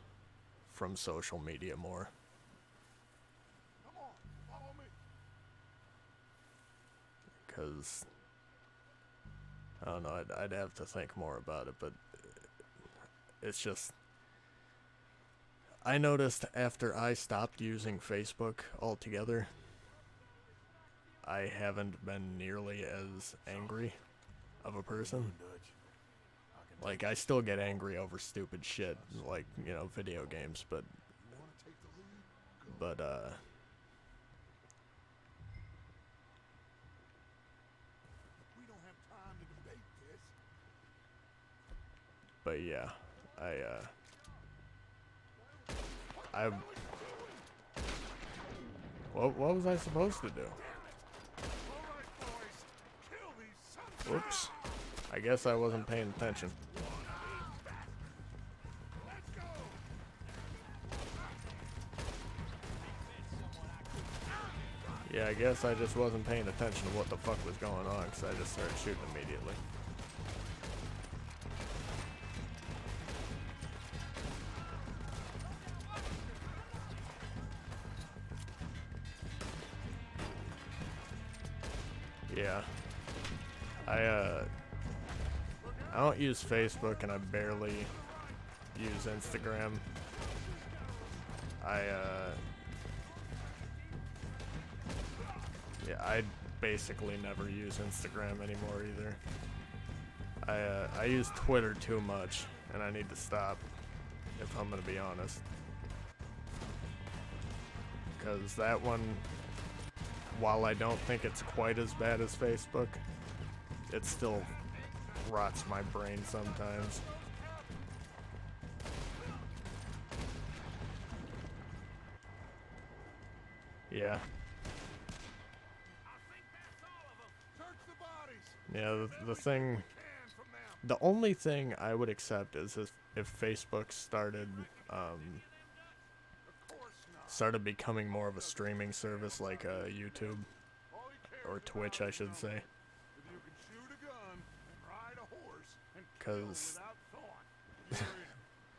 social media more. Come on, follow me. Because I don't know, I'd have to think more about it, but it's just, I noticed after I stopped using Facebook altogether, I haven't been nearly as angry of a person. Like, I still get angry over stupid shit, like, you know, video games, but You want to take the lead? Go. but We don't have time to debate this. but yeah, what was I supposed to do? All right, boys. Kill these sons of Whoops. I guess I wasn't paying attention. Let's go. Yeah, I guess I just wasn't paying attention to what the fuck was going on, because I just started shooting immediately. Yeah. I don't use Facebook, and I barely use Instagram. Yeah, I basically never use Instagram anymore either. I use Twitter too much, and I need to stop, if I'm gonna be honest. Because that one, while I don't think it's quite as bad as Facebook, it's still rots my brain sometimes. Yeah. Search the bodies. Yeah, the thing, Can from them. the only thing I would accept is if Facebook started, Of course not. started becoming more of a streaming service like YouTube, All he cares or about Twitch, is I should say. numbers. If you can shoot a gun and ride a horse and kill 'Cause- without thought, you're in.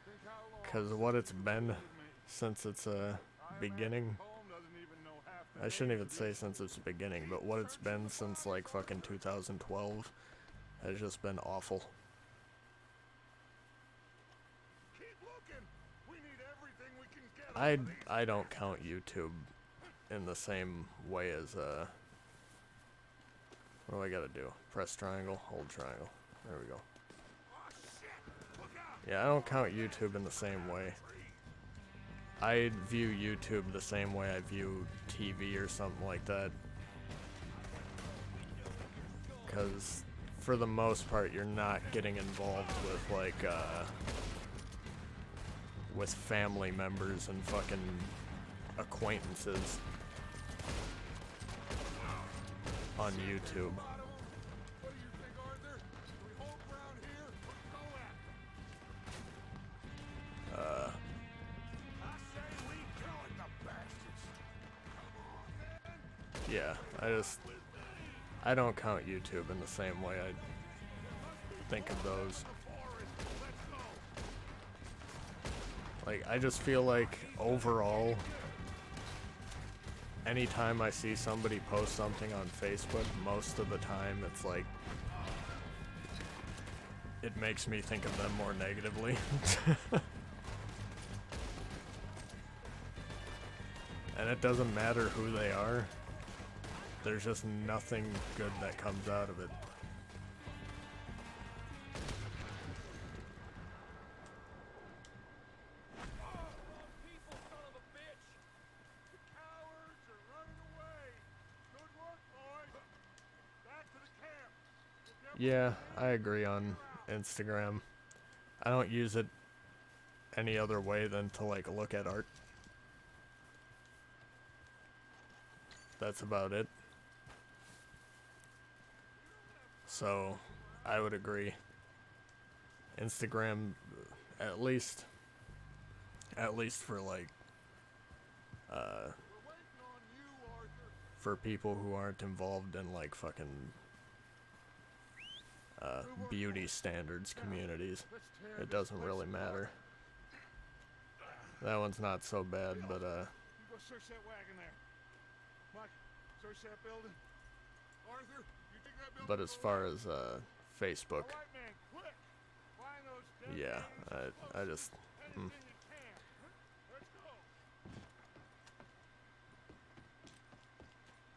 Think how long Because what it's you've been been with me. since its I imagine beginning, Colm doesn't even know half the I shouldn't names even of say these since its beginning, but what it's been since like fucking 2012 has just been awful. Keep looking. We need everything we can get. out of these I don't count YouTube in the same way as what do I gotta do? Press triangle, hold triangle. There we go. Oh shit! Look out! Yeah, I don't count YouTube in the same way. I view YouTube the same way I view TV or something like that. Because for the most part, you're not getting involved with like with family members and fucking acquaintances on YouTube. What do you think, Arthur? Do we hold ground here or go at them? I say we go at the bastards. Come on, then. Yeah, I don't count YouTube in the same way I think of those. Like, I just feel like overall, anytime I see somebody post something on Facebook, most of the time it's like, it makes me think of them more negatively. And it doesn't matter who they are. There's just nothing good that comes out of it. People, son of a bitch! The cowards are running away. Good work, boys. Back to the camp. If you ever Yeah, I agree on Instagram. I don't use it any other way than to like look at art. That's about it. So, I would agree. Instagram, at least for like, we're waiting on you, Arthur. for people who aren't involved in like fucking beauty standards communities, Let's tear it this doesn't place really apart. matter. That one's not so bad, but You go search that wagon there. Mike, search that building. Arthur, you take that building. but as to the far left. as Facebook, All right, man, quick. Find those dead yeah, bodies I just Anything you can. Let's go.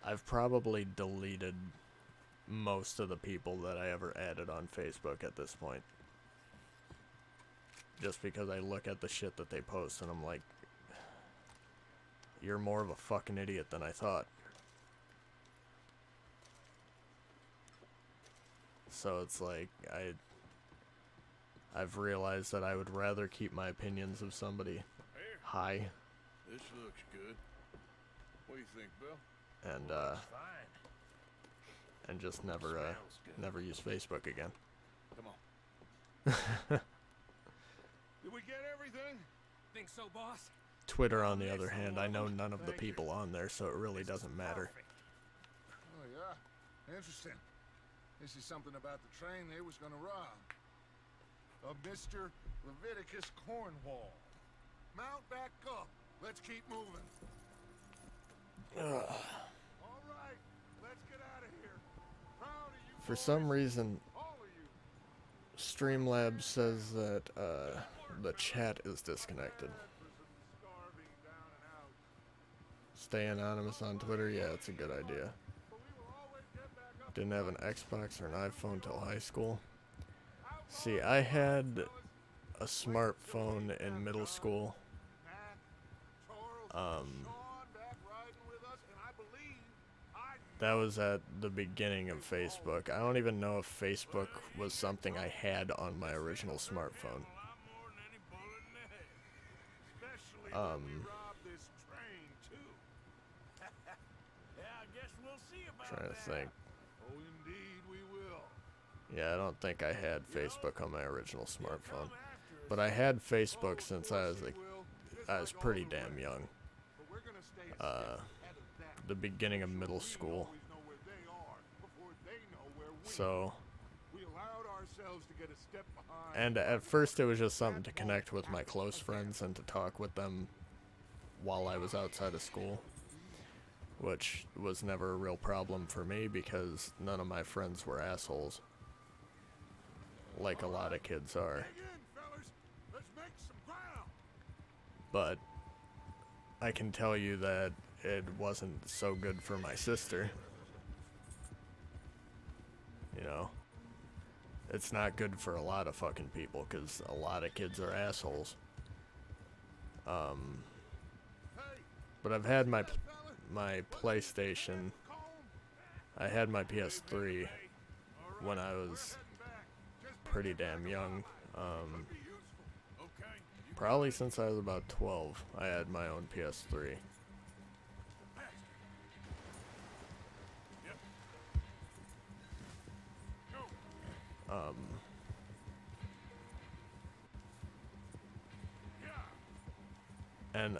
I've probably deleted most of the people that I ever added on Facebook at this point. Just because I look at the shit that they post and I'm like, you're more of a fucking idiot than I thought. So it's like, I've realized that I would rather keep my opinions of somebody Here, high this looks good. What do you think, Bill? and Fine. and just never Smells good. never use Facebook again. Come on. Did we get everything? Think so, boss? Twitter, on the other hand, I know none of the people on there, so it really doesn't matter. Oh, yeah. Interesting. This is something about the train they was gonna rob. Of Mr. Leviticus Cornwall. Mount back up. Let's keep moving. All right. Let's get out of here. Proud of you For boys. some reason, All of you. Streamlabs says that the chat is disconnected. Starving down and out. Stay anonymous on Twitter? Yeah, it's a good idea. But we will always get back up. Didn't have an Xbox or an iPhone till high school. See, I had a smartphone in middle school. Matt, Charles, Um, Sean back riding with us, and I believe that was at the beginning of Facebook. I don't even know if Facebook was something I had on my original smartphone. Trying to think. Oh, indeed we will. Yeah, I don't think I had Facebook on my original smartphone. But I had Facebook since I was pretty damn young. The beginning of middle school. So, and at first it was just something to connect with my close friends and to talk with them while I was outside of school, which was never a real problem for me because none of my friends were assholes, like a lot of kids are. But I can tell you that it wasn't so good for my sister. You know, it's not good for a lot of fucking people because a lot of kids are assholes. But I've had my PlayStation. I had my PS3 when I was pretty damn young. Probably since I was about 12, I had my own PS3. And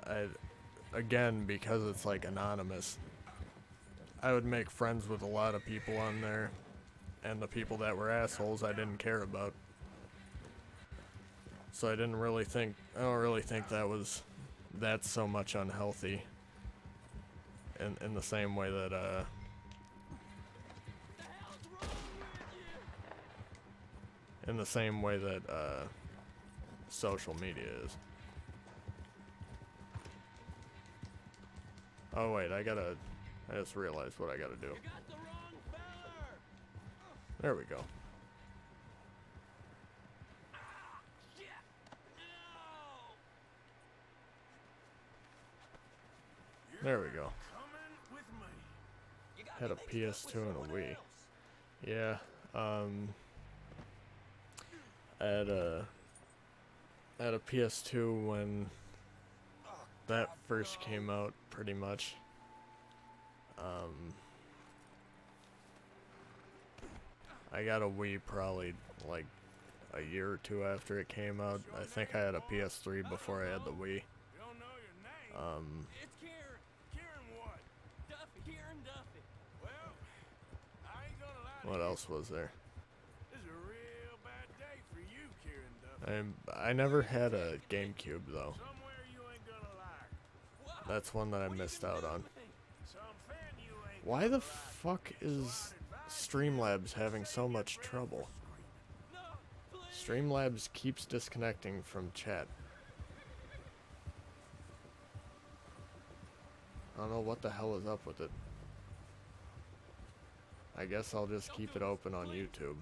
again, because it's like anonymous, I would make friends with a lot of people on there, and the people that were assholes I didn't care about. So I don't really think that's so much unhealthy in the same way that social media is. Oh wait, I just realized what I gotta do. There we go. There we go. Had a PS2 and a Wii. Yeah, I had a PS2 when that first came out, pretty much. I got a Wii probably like a year or two after it came out. I think I had a PS3 before I had the Wii. It's Kieran. Kieran what? Duffy. Kieran Duffy. Well, I ain't gonna lie to What you. else was there? This is a real bad day for you, Kieran Duffy. I never had a GameCube though. Somewhere you ain't gonna like. What? That's one that I What you missed been out doing? on. Some fan you ain't Why gonna the like. fuck is Streamlabs having so much trouble? No, please. Streamlabs keeps disconnecting from chat. I don't know what the hell is up with it. I guess I'll just keep it open on YouTube.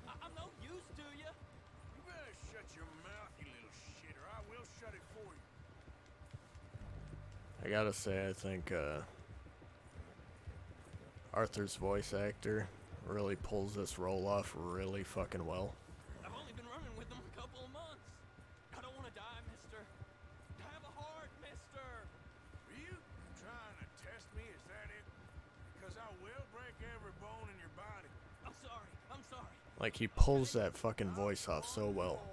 I'm no use to you. You better shut your mouth, you little shit, or I will shut it for you. I gotta say, I think Arthur's voice actor really pulls this role off really fucking well. I've only been running with them a couple of months. I don't want to die, mister. Have a heart, mister. Are you trying to test me? Is that it? Because I will break every bone in your body. I'm sorry. I'm sorry. Like, he pulls that fucking voice off so well.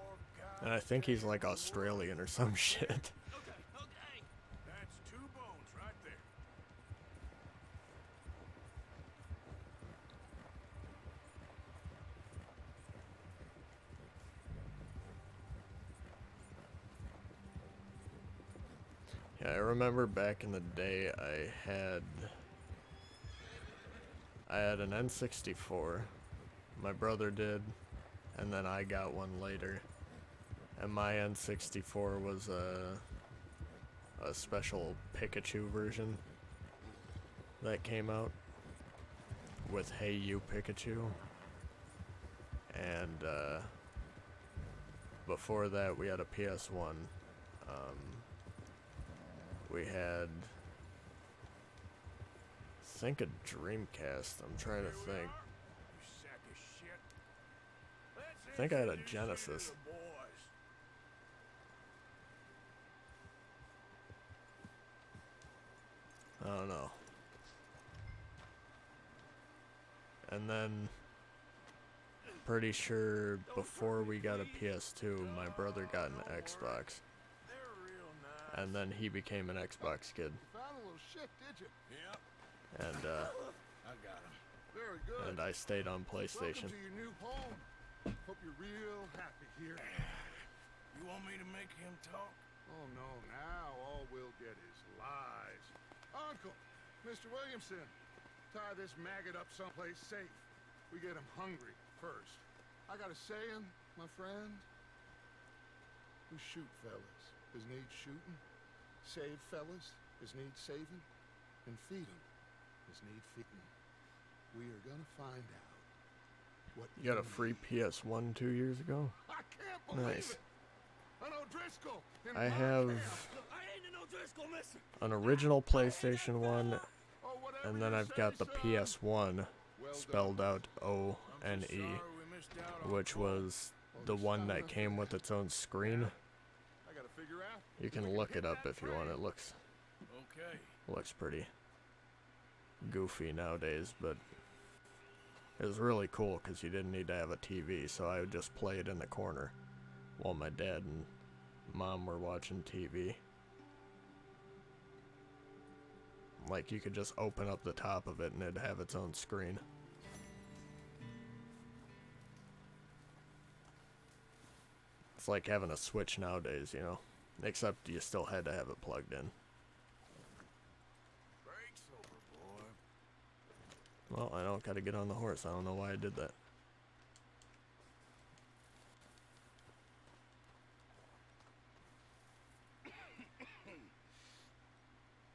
And I think he's like Australian or some shit. Okay, okay. That's 2 bones right there. Yeah, I remember back in the day I had an N64. My brother did, and then I got one later. And my N64 was a special Pikachu version that came out with Hey You Pikachu. And before that, we had a PS1. We had, I think, a Dreamcast. I'm trying to Here we think. are, you sack of shit. Let's I think I had a introduce you to Genesis. the boys. I don't know. And then, pretty sure before we got a PS2, my brother got an Xbox. They're real nice. And then he became an Xbox kid. You found a little shit, did you? Yep, And, I got him. Very good. and I stayed on PlayStation. Welcome to your new home. Hope you're real happy here. You want me to make him talk? Oh no, now all we'll get is lies. Uncle, Mr. Williamson, tie this maggot up someplace safe. We get him hungry first. I got a saying, my friend. We shoot fellas as need shooting, save fellas as need saving, and feed 'em as need feeding. We are gonna find out what You got a free PS1 2 years ago? I can't believe Nice. it. An O'Driscoll in I my have camp. I ain't no Driscoll, mister. an original PlayStation 1, Oh, whatever and then you I've say, got the son. PS1, Well spelled done. out O-N-E, I'm just sorry we missed out on which the call. was the one that came with its own screen. I gotta figure out. You can look it up if you want. It looks Okay. pretty goofy nowadays, but it was really cool because you didn't need to have a TV, so I would just play it in the corner while my dad and mom were watching TV. Like, you could just open up the top of it and it'd have its own screen. It's like having a Switch nowadays, you know? Except you still had to have it plugged in. Break's over, boy. Well, I don't gotta get on the horse. I don't know why I did that.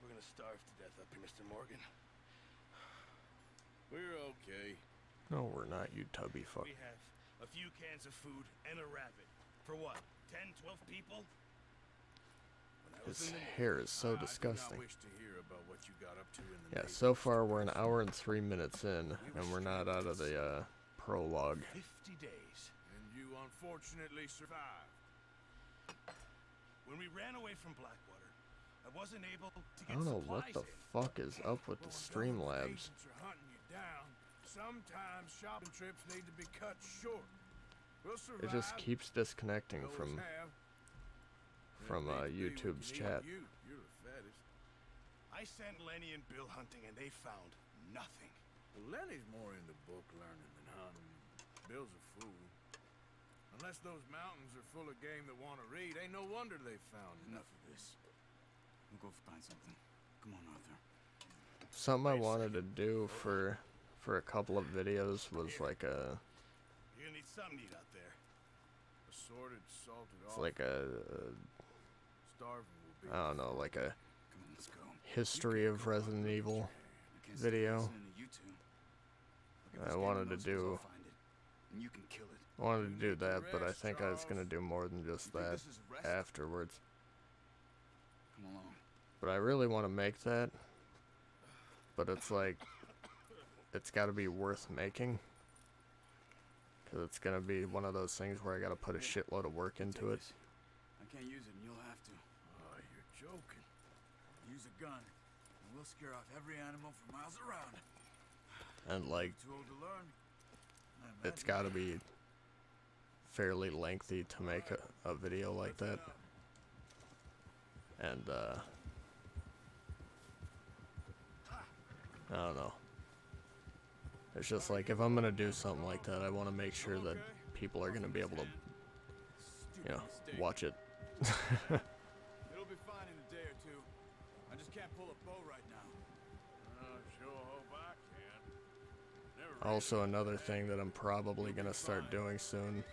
We're gonna starve to death up here, Mr. Morgan. We're okay. No, we're not, you tubby fuck. We have a few cans of food and a rabbit. For what? 10, 12 people? When I was His in the Navy, hair is so I disgusting. do not wish to hear about what you got up to in the Yeah, Navy, so Mr. far we're an Wilson. hour and 3 minutes in, and we're not out of the prologue. 50 days. And you unfortunately survived. When we ran away from Blackwater, I wasn't able to I get don't know what supplies the in. fuck is up with the But when Streamlabs. government agents are hunting you down, sometimes shopping trips need to be cut short. We'll survive. It just keeps disconnecting Always from have. from If need be, we YouTube's can eat chat. You. You're the fattest. I sent Lenny and Bill hunting and they found nothing. Well, Lenny's more into book learning than hunting. Bill's a fool. Unless those mountains are full of game that want to read, ain't no wonder they found Enough of this. We'll go find something. Come on, Arthur. Something I wanted to do for a couple of videos was like a You're gonna need something to eat out there. assorted, salted it's off. like a Starving will be. I don't know, like a Come on, let's go. history of Resident Evil I can't video. stop listening to you two. I'll give I this wanted game to to Moses, do I'll find it, and you can kill it. I wanted to do that, but I think I was gonna do more than just You think that this is rest? afterwards. Come along. But I really want to make that. But it's like, it's got to be worth making. Because it's going to be one of those things where I got to put a shitload of work into it. I can't use it, and you'll have to. Oh, you're joking. Use a gun, and we'll scare off every animal for miles around. And like, Too old to learn. it's got to be fairly lengthy to make a video like that. And, I don't know. It's just like, if I'm going to do something like that, I want to make sure that people are going to be able to, you know, watch it. It'll be fine in a day or two. I just can't pull a bow right now. Sure hope I can. Never Also, another thing that I'm probably going to start doing soon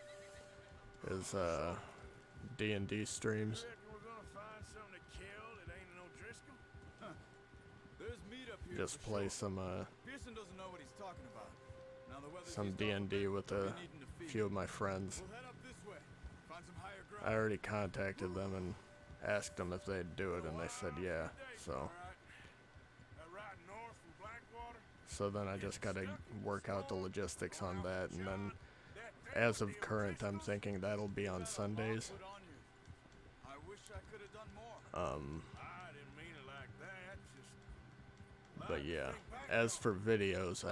is, D&D streams. reckon we're gonna find something to kill that ain't no Driscoll? There's meat up here. Just for play sure. some, Pearson doesn't know what he's talking about. Now the weather's some just off a D&D bit, with we'll a be needing to feed. few of my friends. We'll head up this way. Find some higher ground. I already contacted them and asked them if they'd do it, and they said yeah. So so then I just gotta work out the logistics on that, and then as of current, I'm thinking that'll be on Sundays. I wish I could have done more. I didn't mean it like that. Just But yeah, as for videos,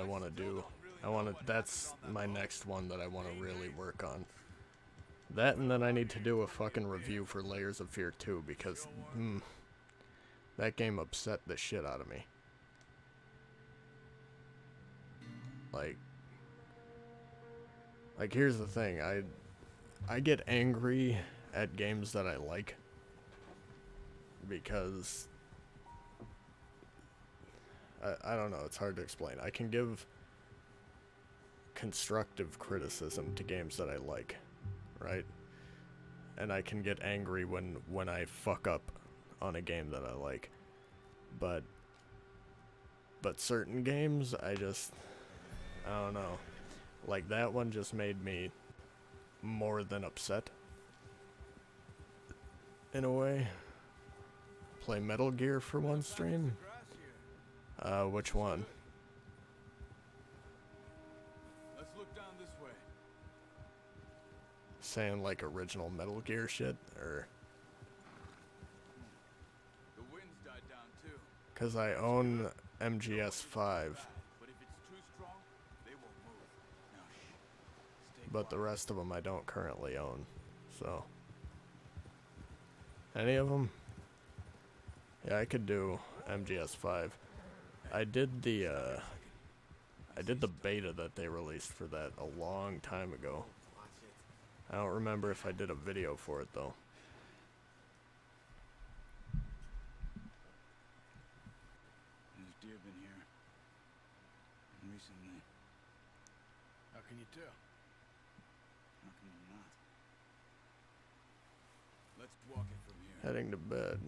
that's my next one that I want to really work on. That, and then I need to do a fucking review for Layers of Fear 2, because, that game upset the shit out of me. Like here's the thing, I get angry at games that I like, because I don't know, it's hard to explain. I can give constructive criticism to games that I like, right? And I can get angry when I fuck up on a game that I like. But certain games, I don't know. Like, that one just made me more than upset, in a way. Play Metal Gear for one stream? Which one? Let's look down this way. Saying like original Metal Gear shit, or... The wind's died down too. Cause I own MGS5, But if it's too strong, they won't move. Now shh. Stay but the rest of them I don't currently own, so... Any of them? Yeah, I could do MGS5. I did the beta that they released for that a long time ago. I don't remember if I did a video for it though. There's deer been here. Recently. How can you tell? How can you not? Let's walk it from here. Heading to bed.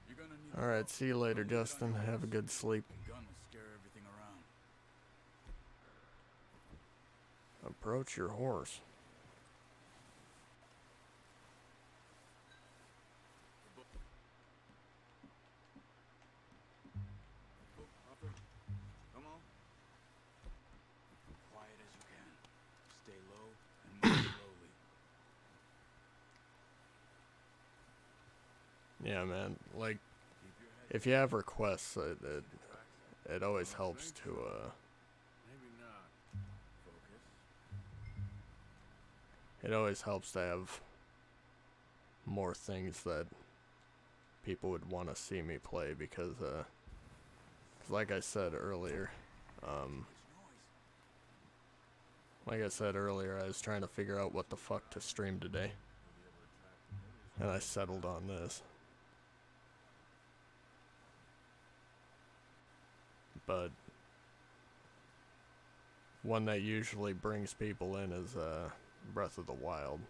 You're gonna need Alright, see you later, Justin. Have a good sleep. the gun will scare everything around. Approach your horse. Arthur, come on. Quiet as you can. Stay low and move slowly. Yeah, man. Like, Keep your head if you have requests, it always helps to, maybe not. focus. it always helps to have more things that people would want to see me play, because, 'cause like I said earlier, I was trying to figure out what the fuck to stream today, and I settled on this. But one that usually brings people in is Breath of the Wild.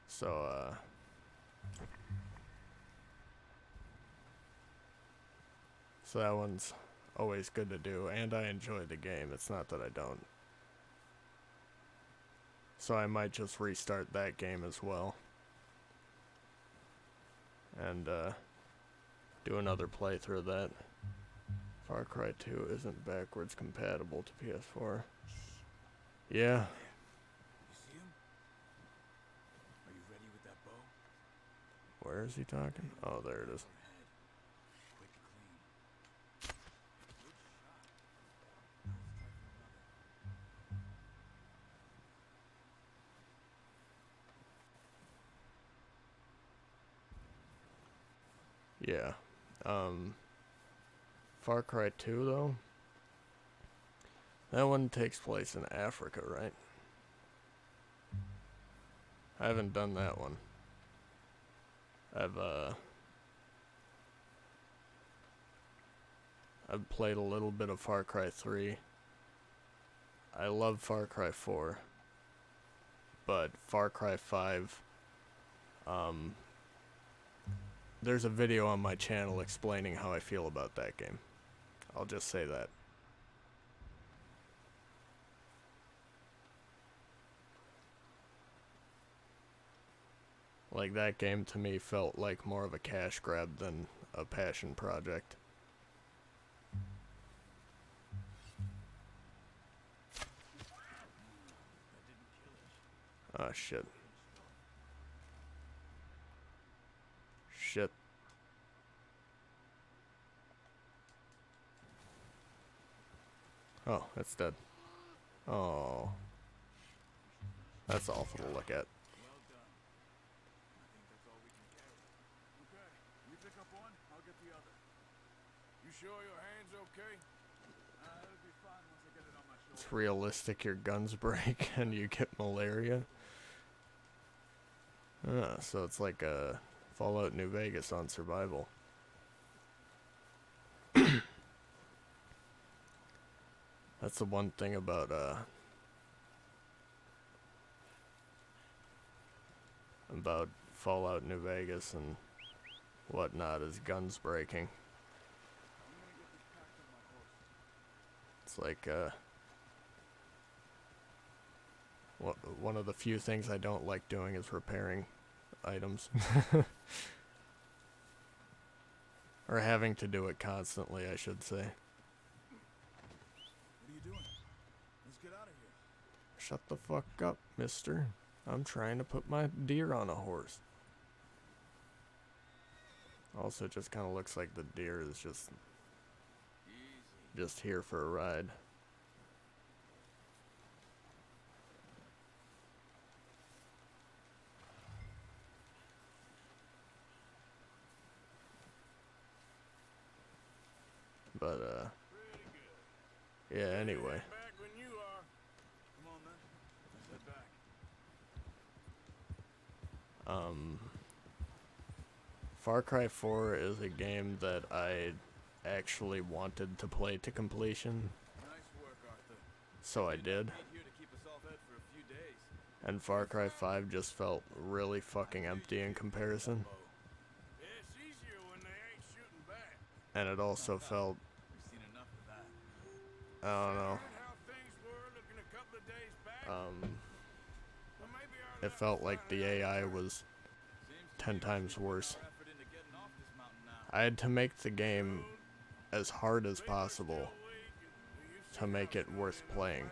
So so that one's always good to do, and I enjoy the game. It's not that I don't. So I might just restart that game as well, and do another playthrough of that. Far Cry 2 isn't backwards compatible to PS4. Yeah. You see him? Are you ready with that bow? Where is he talking? Oh, there it is. Overhead. Quick, clean. Good shot. Now let's try for another. Yeah. Far Cry 2 though, that one takes place in Africa, right? I haven't done that one. I've played a little bit of Far Cry 3. I love Far Cry 4. But Far Cry 5, there's a video on my channel explaining how I feel about that game. I'll just say that. Like, that game to me felt like more of a cash grab than a passion project. Oh, shit. Shit. Oh, it's dead. Oh. That's awful to look at. Well done. I think that's all we can carry. Okay, you pick up one, I'll get the other. You sure your hand's okay? It'll be fine once I get it on my shoulder. It's realistic, your guns break and you get malaria. So it's like Fallout New Vegas on survival. That's the one thing about Fallout New Vegas and whatnot is guns breaking. It's like one of the few things I don't like doing is repairing items. Or having to do it constantly, I should say. What are you doing? Let's get out of here. Shut the fuck up, mister. I'm trying to put my deer on a horse. Also, it just kind of looks like the deer is just here for a ride. But, yeah, anyway. Back when you are. Come on, then. Let's head back. Far Cry 4 is a game that I actually wanted to play to completion, Nice work, Arthur. so I did. Meet here to keep us all fed for a few days. And Far Cry 5 just felt really fucking empty in comparison. Yeah, it's easier when they ain't shooting back. And it also felt, We've seen enough of that. I don't know, How things were looking a couple of days back. Well, maybe our it felt like the AI was 10 times worse. Effort into getting off this mountain now. I had to make the game as hard as possible to make it worth playing.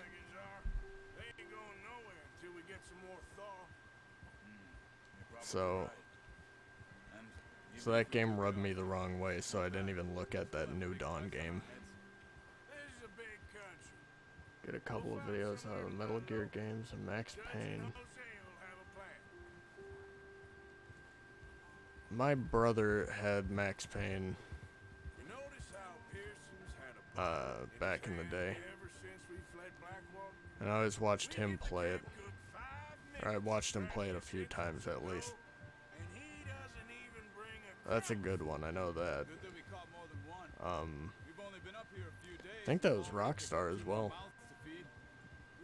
They ain't going nowhere until we get some more thaw. So that game rubbed me the wrong way, so I didn't even look at that New Dawn game. This is a big country. Get a couple of videos out of Metal Gear games and Max Payne. Jose will have a plan. My brother had Max Payne You notice how Pearson's had a back in the day, ever since we fled Blackwater? and I always watched him play it. Good 5 Or I minutes watched him play it a few times at least. and he doesn't even bring a That's a good one, I know that. Good that we caught more than one. We've only been up here a few days. I think that was Rockstar as well. Mouths to feed.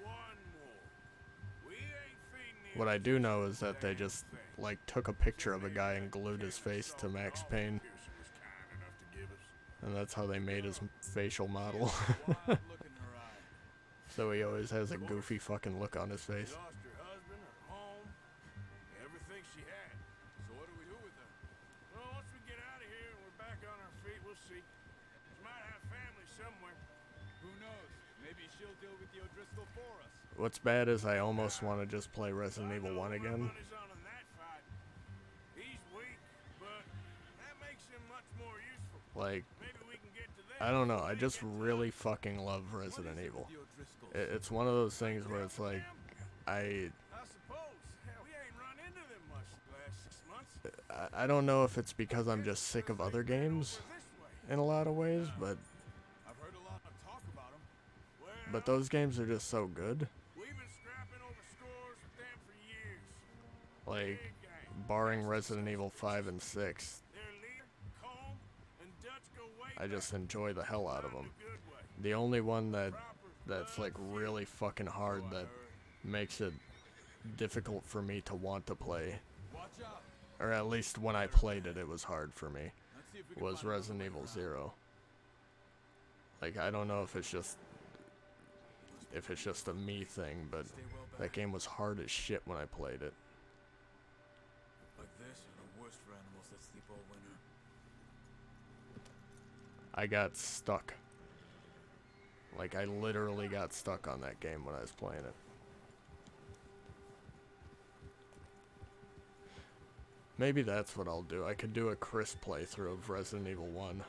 one more. We ain't feeding What I do know is that they just, like, took a picture of a guy and glued his face to Max Payne, Pearson was kind enough to give us. and that's how they made his facial model. Wild look in her eye. So he always has a goofy fucking look on his face. Lost her husband, her home, everything she had. So what do we do with her? Well, once we get out of here and we're back on our feet, we'll see. She might have family somewhere. Who knows? Maybe she'll deal with the O'Driscoll for us. What's bad is I almost want to just play Resident Evil 1 again. Money's on in that fight. He's weak, but that makes him much more useful. Like, Maybe we can get to that. I don't know, I just really fucking love Resident Evil. The O'Driscolls. It's one of those things where it's like, I suppose. Hell, we ain't run into them much the last 6 months. I don't know if it's because I'm just sick of other games This way. in a lot of ways, but I've heard a lot of talk about them. but those games are just so good. We've been scrapping over scores with them for years. Like, Big gang. barring Resident Evil 5 and 6, Their leader, Colm, and Dutch go way I just enjoy the hell out of them. good way. The only one that's Proper like really fucking hard that makes it difficult for me to want to play, Watch out. or at least when I played it, it was hard for me, Let's see if we can was find another Resident way Evil around. 0. Like, I don't know if it's just a me thing, but Stay well back. that game was hard as shit when I played it. Like I got stuck. Like, I literally got stuck on that game when I was playing it. Maybe that's what I'll do. I could do a crisp playthrough of Resident Evil 1.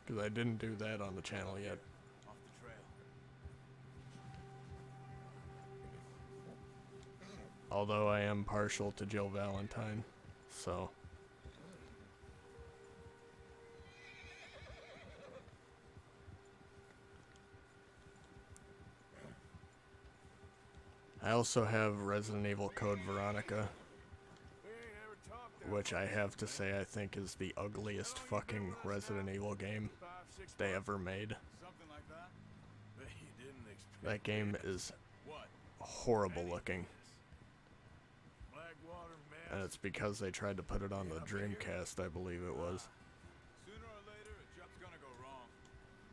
Because I didn't do that on the channel yet. Off the trail. Although I am partial to Jill Valentine, so... I also have Resident Evil Code Veronica, which I have to say I think is the ugliest fucking Resident Evil game they ever made. Something like that. Bet you didn't expect That game is What? horrible looking, Blackwater and Mass. it's because they tried to put it on the Dreamcast, I believe it was. Sooner or later, a job's gonna go wrong.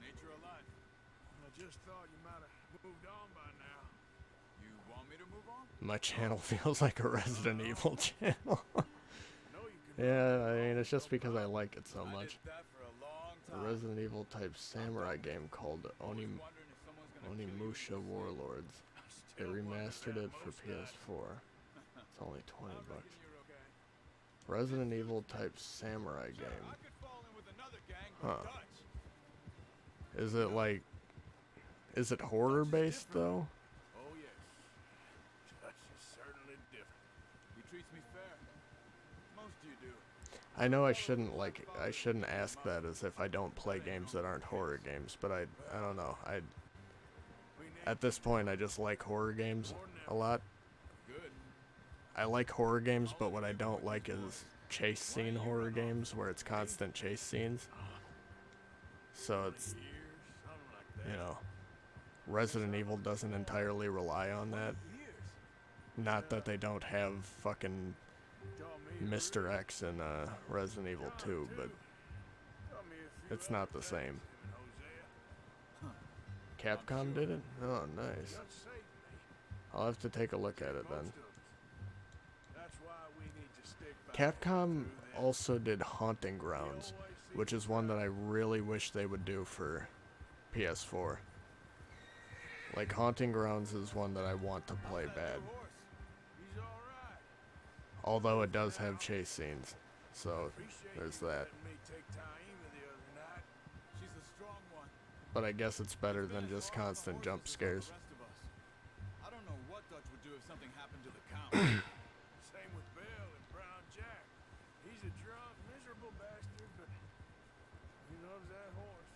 Nature of life. I just thought you might have moved on by now. You want me to move on? My channel feels like a Resident Evil channel. No, you can. Yeah, I mean, it's just because I like it so I much. did that for a long A time. Resident Evil type samurai game called Always wondering if someone's gonna kill you Onimusha with a Warlords. They Still wonder remastered that it for most guys. PS4. It's only 20 I bucks. reckon you're okay. Resident Evil type samurai Sure, game. I could fall in with another gang, Huh. but Dutch. Is it like... Is it horror based though? Oh, yes. Dutch is certainly different. He treats me fair. Most you do. I know I shouldn't ask that as if I don't play games that aren't horror games, but I don't know. At this point I just like horror games a lot. Good. I like horror games, but what I don't like is chase scene horror games where it's constant chase scenes. So it's, Years, something like that. you know, Resident Evil doesn't entirely rely on that. Not that they don't have fucking Told me Mr. X in Resident Evil 2, but told me a few it's not other the things, same. Hosea. Capcom did it? Oh, nice. Dutch saved me. I'll have to take a look at it then. Most of us. That's why we need to stick by Capcom through this. also did Haunting Grounds, which is one that I really wish they would do for PS4. Like, Haunting Grounds is one that I want to play bad. He's all right. Although it does have chase scenes. So, Appreciate there's you that. letting me take Taima the other night. She's the strong one. But I guess it's better than Been as just far on the constant horses jump as all scares. the rest of us. I don't know what Dutch would do if something happened to the Count. Same with Bill and Brown Jack. He's a drunk, miserable bastard, but he loves that horse.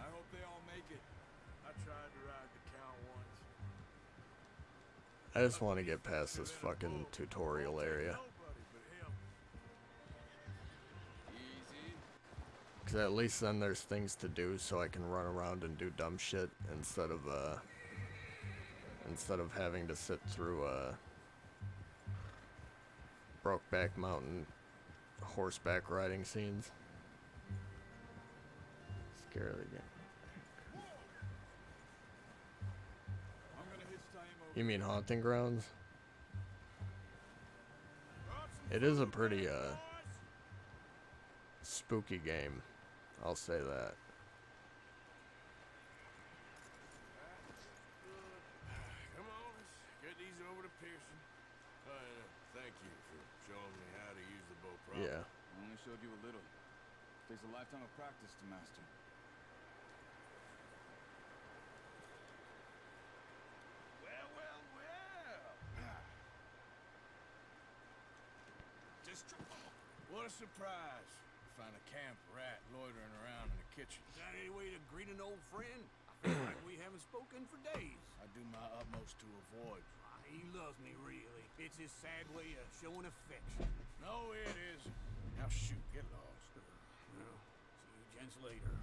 I hope they all make it. I tried to ride the Count once. I just want to get past this fucking tutorial area. Nobody but him. Easy. Because at least then there's things to do so I can run around and do dumb shit instead of having to sit through Brokeback Mountain horseback riding scenes. Scary game. I'm gonna hitch Taima over. You mean Haunting Grounds? It is a pretty spooky game. I'll say that. Come on, let's get these over to Pearson. Thank you for showing me how to use the bow properly. Yeah. I only showed you a little. Takes a lifetime of practice to master. Well, well, well. What a surprise. Find a camp rat loitering around in the kitchen. Is that any way to greet an old friend? I feel like we haven't spoken for days. I do my utmost to avoid. He loves me, really. It's his sad way of showing affection. No, it isn't. Now shoot, get lost. Well, see you gents later.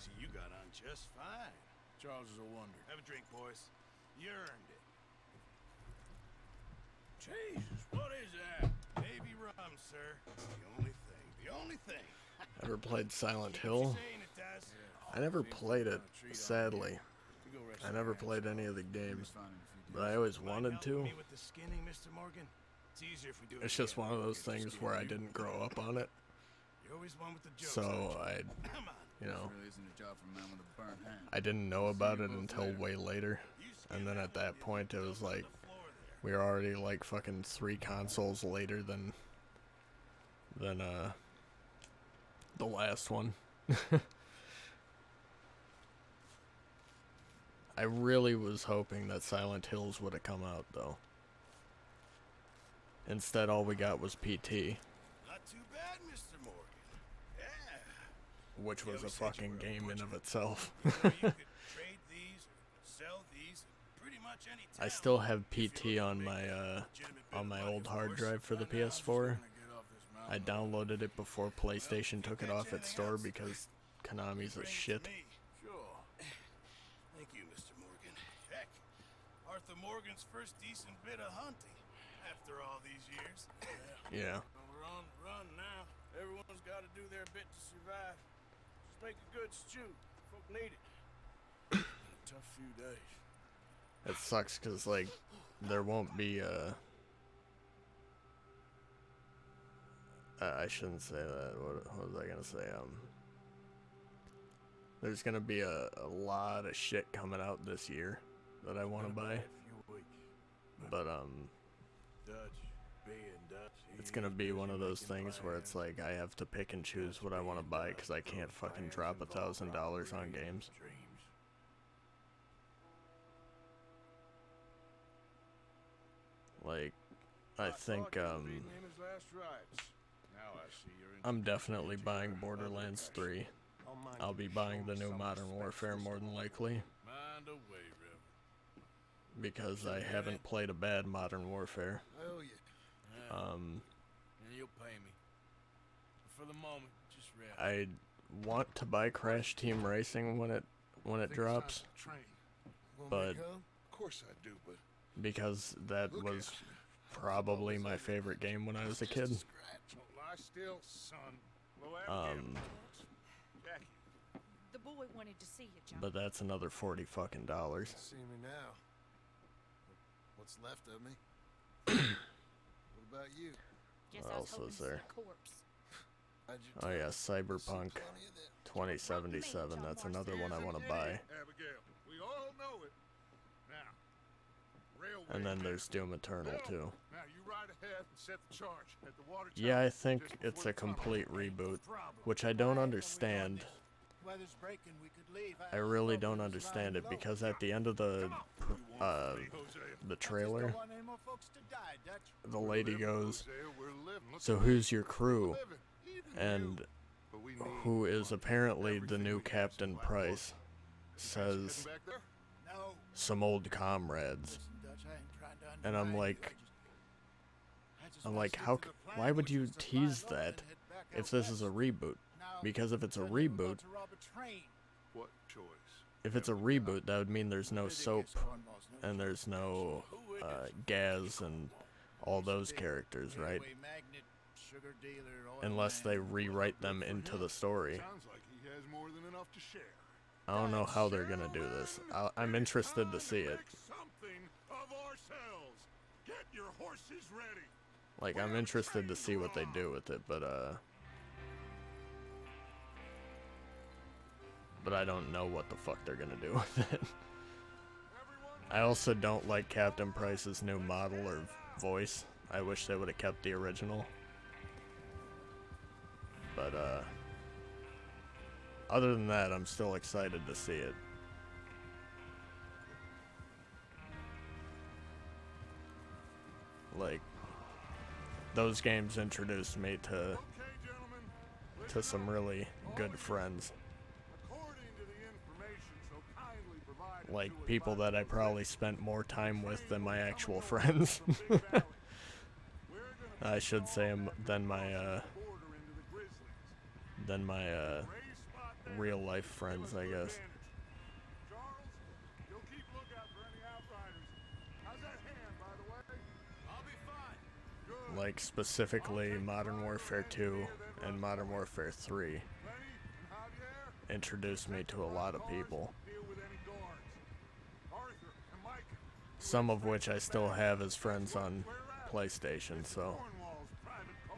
See, you got on just fine. Charles is a wonder. Have a drink, boys. You earned it. Jesus, what is that? Navy rum, sir. The only thing. The only thing. Ever played Silent Keep Hill? saying it does. I never Seems played like it, a treat on sadly. you. You go rest I your never hands. played any of the games, Fine in a few but days. I always Mind wanted helping to. me with the skinning, Mr. Morgan? It's easier if we do it It's just together. one of those Get the things skin where I you. didn't grow up on it. You always one with the jokes. So aren't you? I, Come on. you know, This really isn't a job for a man with a burnt hand. I didn't know about it until way later. And then at that point, it was like, we were already like fucking 3 consoles later than the last one. I really was hoping that Silent Hills would have come out though. Instead, all we got was PT, Not too bad, Mr. Morgan. Yeah. which was we a said you fucking were a game in butcher. of itself. You could trade these or sell these in pretty much any I town. still have If you're PT looking to on make my a legitimate bit on of my money, old of hard course. drive for the Right now, I'm just PS4. gonna get off this I mountain. downloaded it before PlayStation took it catch off its anything store else? because Konami's a Bring it to shit. me. Sure. Thank you, Mr. Morgan. Heck, Arthur Morgan's first decent bit of hunting after all these years. Yeah. We're on the run now. Everyone's got to do their bit to survive. Just make a good stew. Folk need it. Been a tough few days. It sucks because, like, there won't be, I shouldn't say that. What was I gonna say? There's gonna be a lot of shit coming out this year that I want to buy. A few weeks. But, Dutch, being Dutch, it's gonna be one of those things where it's like I have to pick and choose what I want to buy because I can't fucking drop $1,000 on games. dreams. Like, I think, thought you were reading him his last rites. Now I see you're in I'm definitely buying Borderlands 3. I'll be buying the new Modern Warfare more than likely, mind away, Rev. because I haven't played a bad Modern Warfare. Oh yeah. And you'll pay me. But for the moment, just rest. I want to buy Crash Team Racing when it drops, but Of course I do, but because that was probably my favorite game when I was a kid. Don't lie still, son. Hello, Abigail. Jackie. The boy wanted to see you, John. But that's another $40 fucking dollars. See me now. What's left of me? What about you? Guess What I was else hoping was to see there? a corpse. How'd you Oh tell? yeah, Seen Cyberpunk plenty of them. 2077. That's another one I want to buy. Abigail, we all know it. Now, railway. And then there's Doom Eternal too. Now you ride ahead and set the charge at the water Yeah, tower I think just it's before a the tunnel. complete reboot, Problem. which I don't understand. Weather's breaking, we could leave. I really don't understand it because at the end of the trailer, Don't want any more folks to die, Dutch. the lady goes, Hosea, we're living. Look "So at who's your crew?" living. Even And you. But we need who is apparently the everything new we can Captain survive. Price, Guys says heading back there? No. some old comrades. Listen, Dutch, I ain't trying to And I'm undermine you. like- I just I'm wanna like, stick how to the plan, why would which you is to tease lie low and that head back if out this is a west. reboot? Now, Because if it's a tell you we're about reboot, to rob a train. What choice? if it's a reboot, that would mean there's no Busy Soap gets Cornwall's no and there's no Who witnessed? Gaz and all those characters, right? Railway magnate, sugar dealer, oil Unless man. they rewrite them into the story. Sounds like he has more than enough to share. I don't know how they're gonna do this. I'm interested to see it. Make something of ourselves. Get your horses ready. Like, I'm interested to see what they do with it, but I don't know what the fuck they're gonna do with it. I also don't like Captain Price's new model or voice. I wish they would have kept the original. But other than that, I'm still excited to see it. Like, those games introduced me to Okay, gentlemen. some really good friends. According to the information so kindly provided Like to us people by that I the probably spent more time with than my actual friends. from Big Valley, we're gonna I should say than my border into the Grizzlies. than my Raise spot there. real life friends, I guess. Charles, you'll keep lookout for any outriders. How's that hand, by the way? I'll be fine. Good. Like specifically Modern Warfare 2 and Modern Warfare 3 Lenny and Javier, introduced me to a lot of people, deal with any guards. Arthur and Micah. some of which I still have as friends on PlayStation, so Cornwall's private car.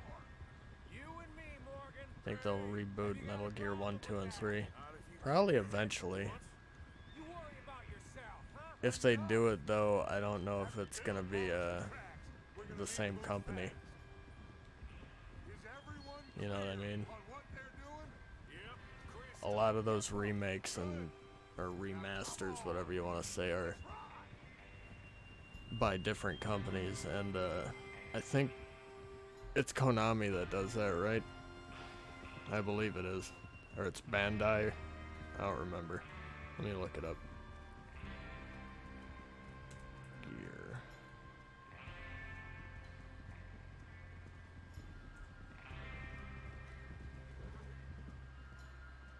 You and me, Morgan. think they'll reboot Metal Gear 1, 2, and 3. Probably eventually. If they do it, though, I don't know if it's gonna be the same company. You know what I mean? A lot of those remakes or remasters, whatever you want to say, are by different companies, and I think it's Konami that does that, right? I believe it is. Or it's Bandai. I don't remember. Let me look it up. Gear.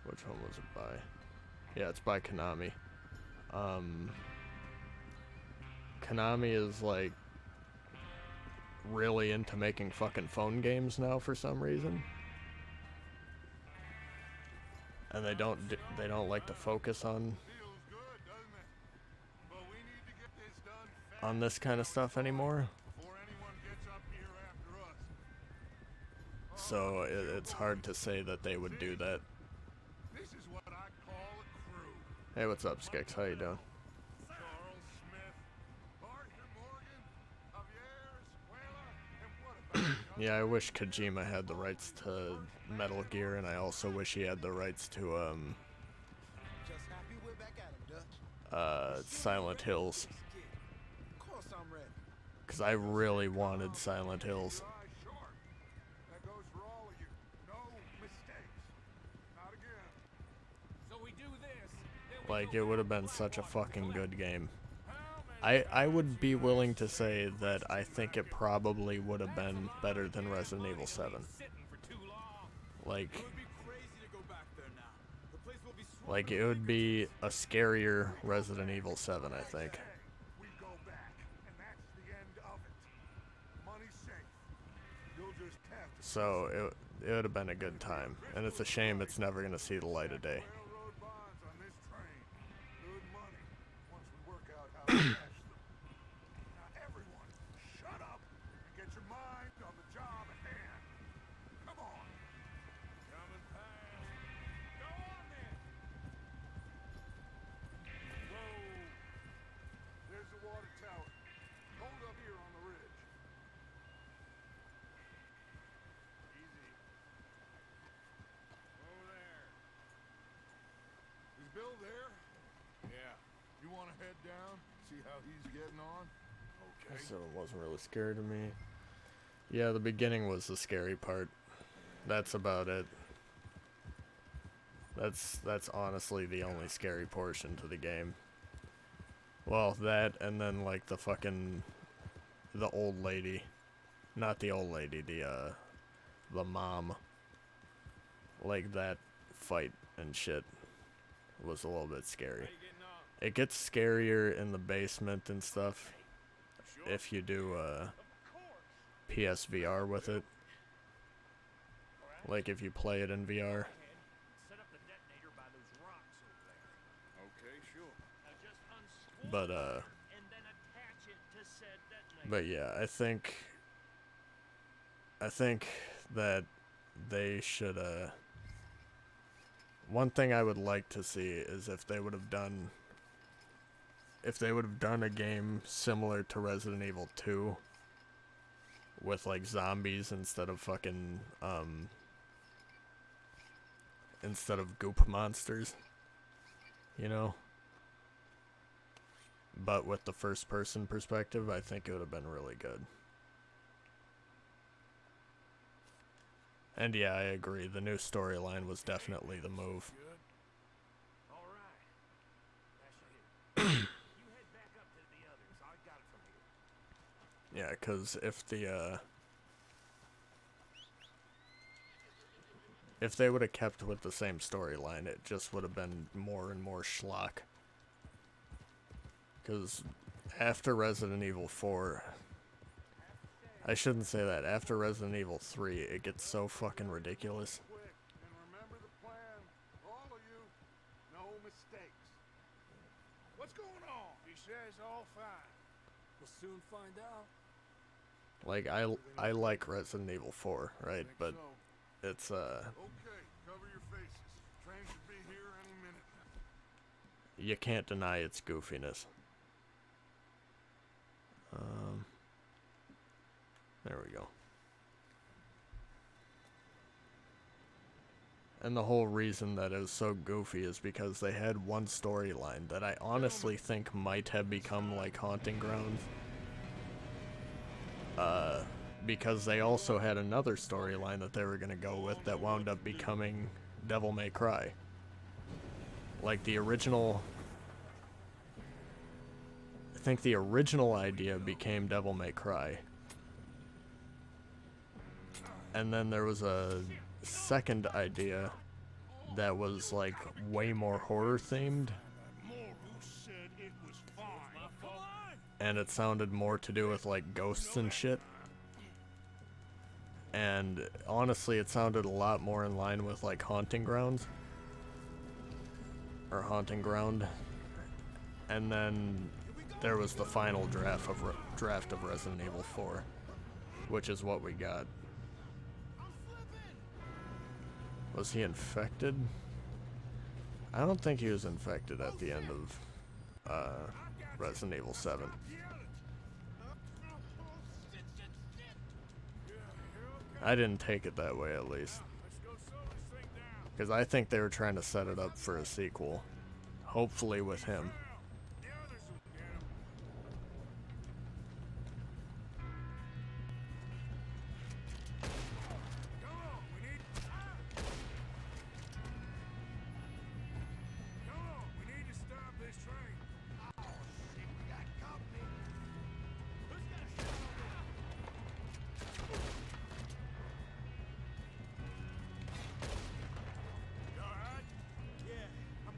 Which one was it by? Yeah, it's by Konami. Konami is like really into making fucking phone games now for some reason. And they don't like to focus on this kind of stuff anymore. So it's hard to say that they would do that. Hey, what's up, Skix? How you doing? Yeah, I wish Kojima had the rights to Metal Gear, and I also wish he had the rights to Silent Hills. Because I really wanted Silent Hills. Like, it would have been such a fucking good game. I would be willing to say that I think it probably would have been better than Resident Evil 7. Like it would be a scarier Resident Evil 7, I think. So it would have been a good time, and it's a shame it's never going to see the light of day. Bill there? Yeah. You want to head down, see how he's getting on? Okay. So it wasn't really scary to me. Yeah, the beginning was the scary part. That's about it. That's honestly the only scary portion to the game. Well, that, and then like the old lady. Not the old lady, the mom. Like that fight and shit was a little bit scary. It gets scarier in the basement and stuff if you do PSVR with it. Like if you play it in VR. But yeah, I think that they should one thing I would like to see is if they would have done a game similar to Resident Evil 2 with like zombies instead of fucking instead of goop monsters, you know? But with the first person perspective, I think it would have been really good. And yeah, I agree. The new storyline was definitely the move. Yeah, because if they would have kept with the same storyline, it just would have been more and more schlock. Because after Resident Evil 4... I shouldn't say that. After Resident Evil 3, it gets so fucking ridiculous. And remember the plan, all of you, no mistakes. What's going on? He says all fine. We'll soon find out. Like, I like Resident Evil 4, right? But it's Okay, cover your faces. Train should be here any minute now. you can't deny its goofiness. There we go. And the whole reason that it was so goofy is because they had one storyline that I honestly think might have become like Haunting Grounds. Because they also had another storyline that they were going to go with that wound up becoming Devil May Cry. Like the original... I think the original idea became Devil May Cry. And then there was a second idea that was like way more horror themed. And it sounded more to do with like ghosts and shit. And honestly, it sounded a lot more in line with like Haunting Grounds. Or Haunting Ground. And then there was the final draft of Resident Evil 4. Which is what we got. Was he infected? I don't think he was infected at the end of Resident Evil 7. I didn't take it that way, at least. Because I think they were trying to set it up for a sequel. Hopefully with him.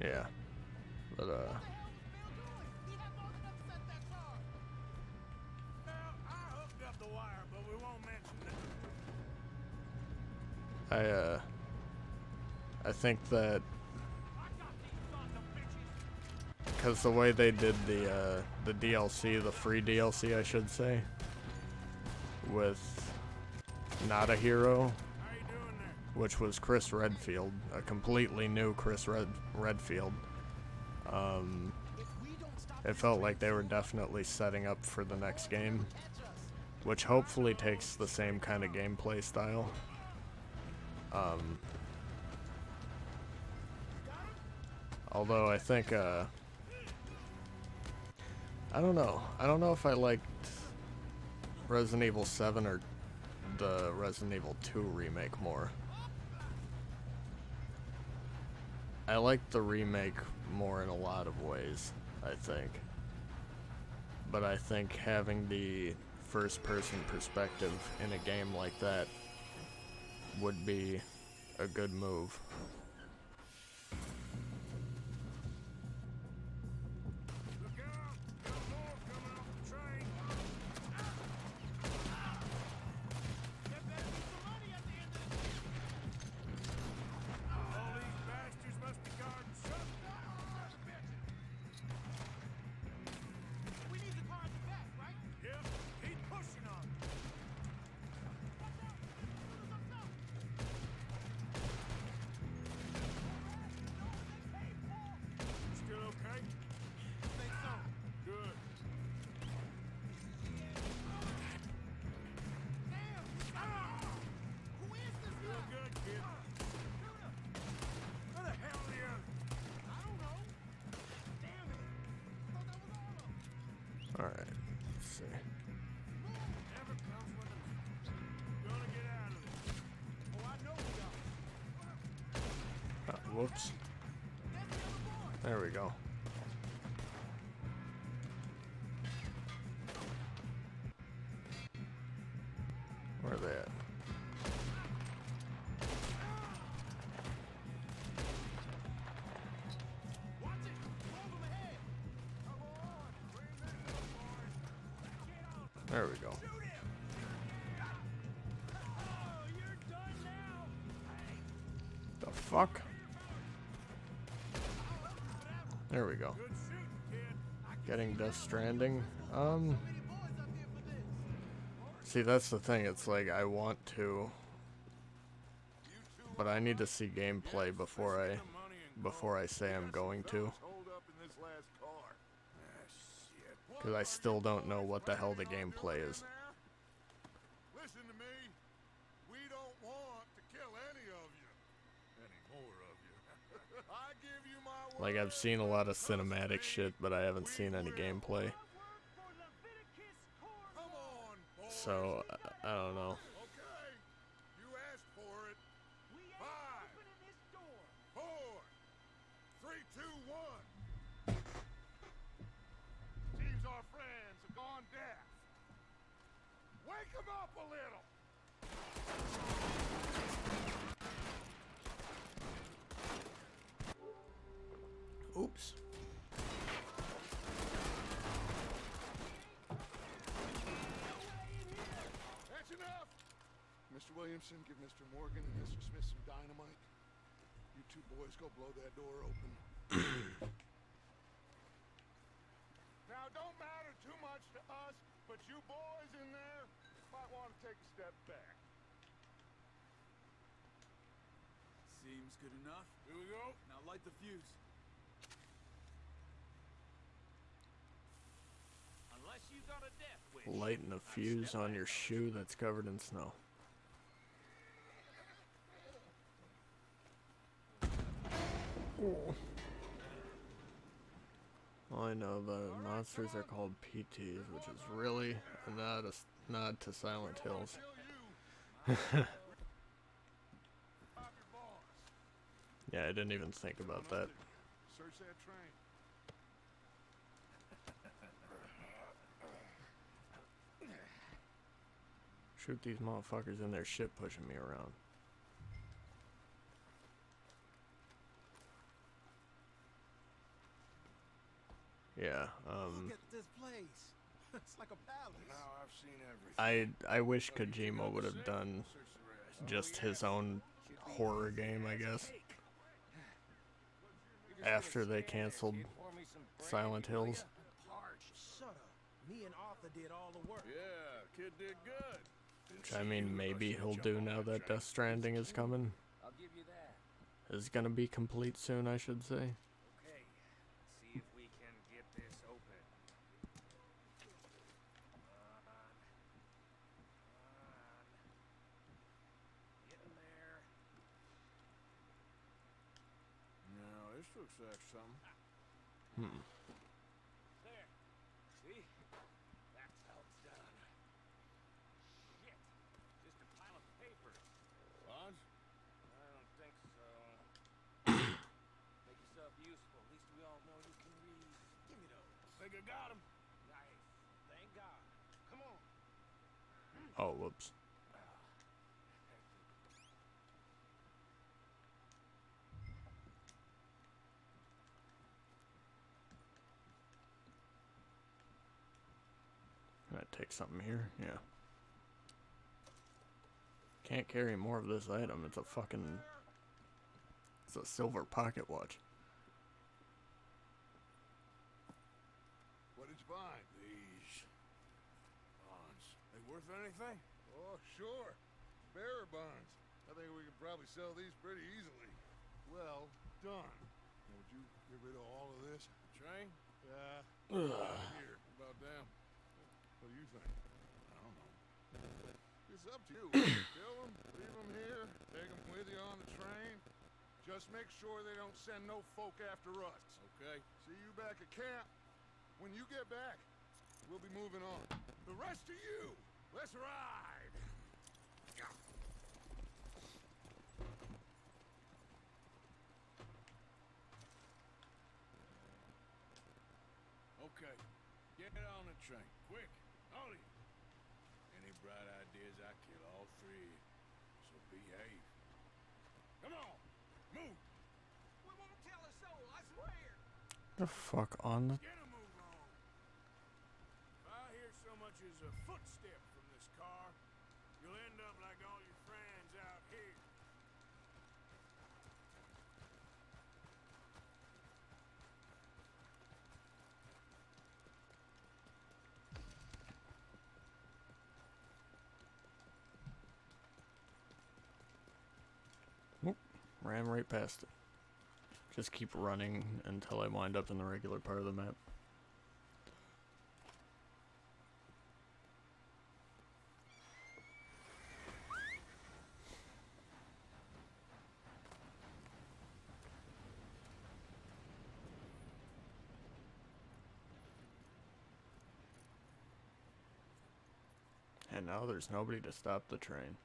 Yeah. But, I think that because the way they did the DLC, the free DLC I should say, with Not a Hero, which was Chris Redfield, a completely new Chris Redfield. It felt like they were definitely setting up for the next game, which hopefully takes the same kind of gameplay style. Although I think, I don't know. I don't know if I liked Resident Evil 7 or the Resident Evil 2 remake more. I liked the remake more in a lot of ways, I think. But I think having the first-person perspective in a game like that would be a good move. Alright, let's see. Whoops. There we go. Where are they at? There we go. The fuck? There we go. Getting Death Stranding. See, that's the thing. It's like I want to But I need to see gameplay before I say I'm going to. Because I still don't know what the hell the gameplay is. Listen to me. We don't want to kill any of you. Any more of you. I give you my word. Like, I've seen a lot of cinematic shit, but I haven't seen any gameplay. Come on, boys. So, I don't know. Okay. You asked for it. We ain't opening this door. 4, 3, 2, 1. Seems our friends have gone deaf. Wake them up a little. Oops. That's enough. Mr. Williamson, give Mr. Morgan and Mr. Smith some dynamite. You two boys go blow that door open. Now, don't matter too much to us, but you boys in there might want to take a step back. Seems good enough. Here we go. Now light the fuse. Unless you got a death wish. Lighting a fuse on your shoe that's covered in snow. Well, I know the monsters are called PTs, which is really not a nod to Silent Hills. Yeah, I didn't even think about that. Search that train. Shoot these motherfuckers in their shit pushing me around. Yeah, Look at this place. It's like a palace. Now I've seen everything. I wish Kojima would have done just his own horror game, I guess. After they canceled Silent Hills. Shut up. Me and Arthur did all the work. Yeah, kid did good. Which, I mean, maybe he'll do now that Death Stranding is coming. I'll give you that. Is gonna be complete soon, I should say. Okay. See if we can get this open. Getting there. Now this looks like something. There. See? That's how it's done. Shit. Just a pile of papers. Bonds? I don't think so. Make yourself useful. At least we all know you can read. Give me those. Think I got him. Nice. Thank God. Come on. Oh, whoops. Can I take something here? Yeah. Can't carry more of this item. It's a fucking... It's a silver pocket watch. What did you find? These bonds. They worth anything? Oh, sure. Bearer bonds. I think we could probably sell these pretty easily. Well done. Now, would you get rid of all of this? Train? Yeah. Here. About damn. What do you think? I don't know. It's up to you. Kill them, leave them here, take them with you on the train. Just make sure they don't send no folk after us. Okay. See you back at camp. When you get back, we'll be moving on. The rest of you, let's ride. Okay. Get on the train. Quick. All of you. Any bright ideas, I kill all three. So behave. Come on. Move. We won't tell a soul, I swear. The fuck on the... Get a move on. If I hear so much as a footstep from this car, you'll end up like all your friends out here. Oop. Ran right past it. Just keep running until I wind up in the regular part of the map. And now there's nobody to stop the train.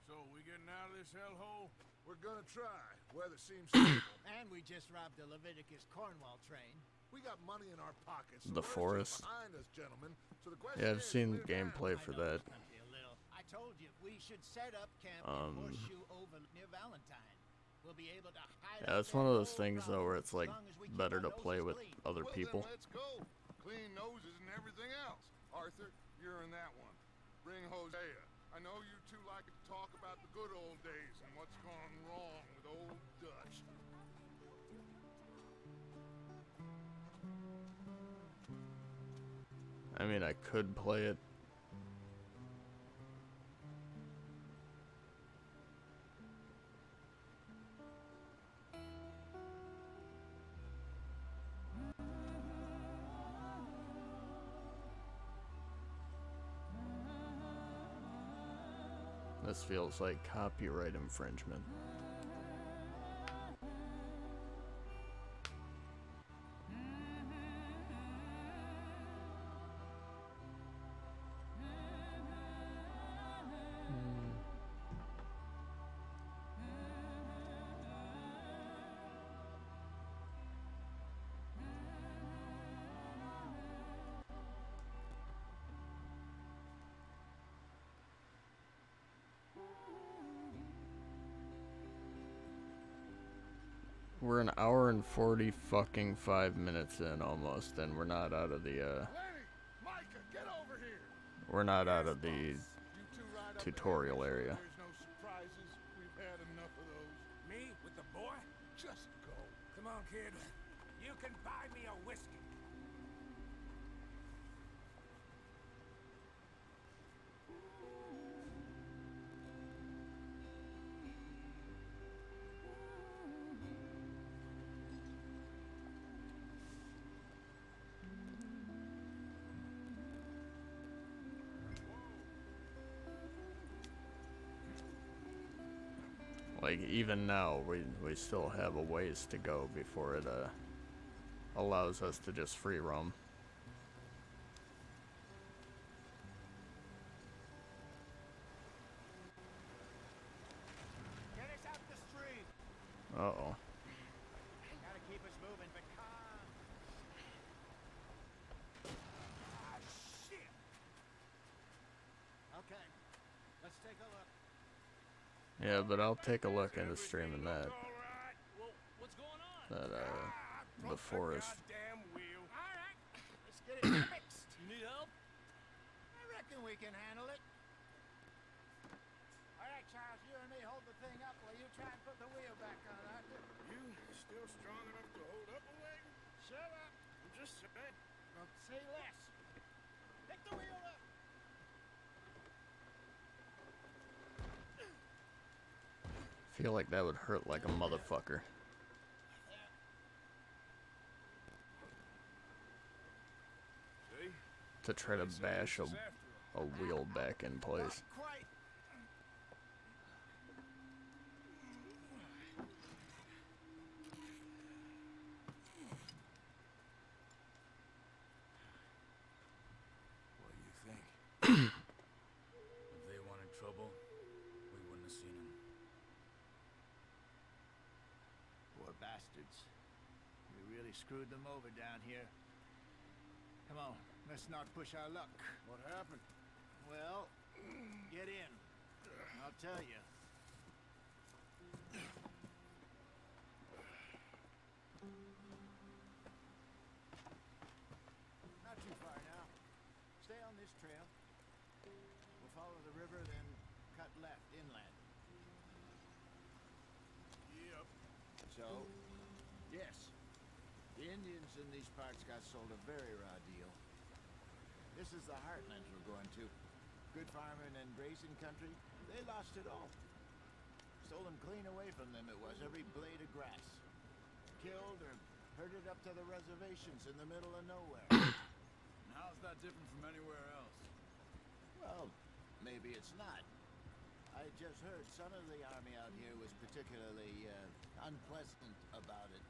So, we getting out of this hellhole? We're gonna try. Weather seems stable. And we just robbed the Leviticus Cornwall train. We got money in our pockets. So The we're just forest. behind us, gentlemen. So the question Yeah, I've is, seen clear gameplay down. for I know that. it's gonna be a little. I told you we should set up camp in Horseshoe over near Valentine. We'll be able to hide. Yeah, up it's there one of no those things though where it's problem, like as long as we keep better our to play noses with clean. other Well, people. Then let's go. Clean noses and everything else. Arthur, you're in that one. Bring Hosea. I know you two like to talk about the good old days and what's gone wrong with old Dutch. I mean, I could play it. This feels like copyright infringement. We're an hour and 40 fucking 5 minutes in almost, and we're not out of the Lenny! Micah, get over here! we're not out of the You two ride up tutorial ahead, area. There's no surprises. We've had enough of those. Me with the boy? Just go. Come on, kid. You can buy me a whiskey. Like even now, we still have a ways to go before it allows us to just free roam. Get us out the street. Uh-oh. Gotta keep us moving, but calm. Ah, shit! Okay, let's take a look. Yeah, but I'll take a look into streaming that. All right. Well, what's going on? That the Broke forest. goddamn wheel. All right, let's get it fixed. You need help? I reckon we can handle it. All right, Charles, you and me hold the thing up while you try and put the wheel back on, Arthur. You still strong enough to hold up a wagon? Shut up. I'm just saying. Well, say less. Pick the wheel up. Feel like that would hurt like a motherfucker See? to try to They say bash this is after a wheel back in place. Not quite. What do you think? If they wanted trouble, we wouldn't have seen them. Poor bastards. We really screwed them over down here. Come on, let's not push our luck. What happened? Well, get in. I'll tell you. Not too far now. Stay on this trail. We'll follow the river, then cut left inland. Yep. So, yes, the Indians in these parts got sold a very raw deal. This is the heartlands we're going to. Good farming and grazing country. They lost it all. Stolen clean away from them it was, every blade of grass. Killed or herded up to the reservations in the middle of nowhere. And how's that different from anywhere else? Well, maybe it's not. I just heard some of the army out here was particularly unpleasant about it.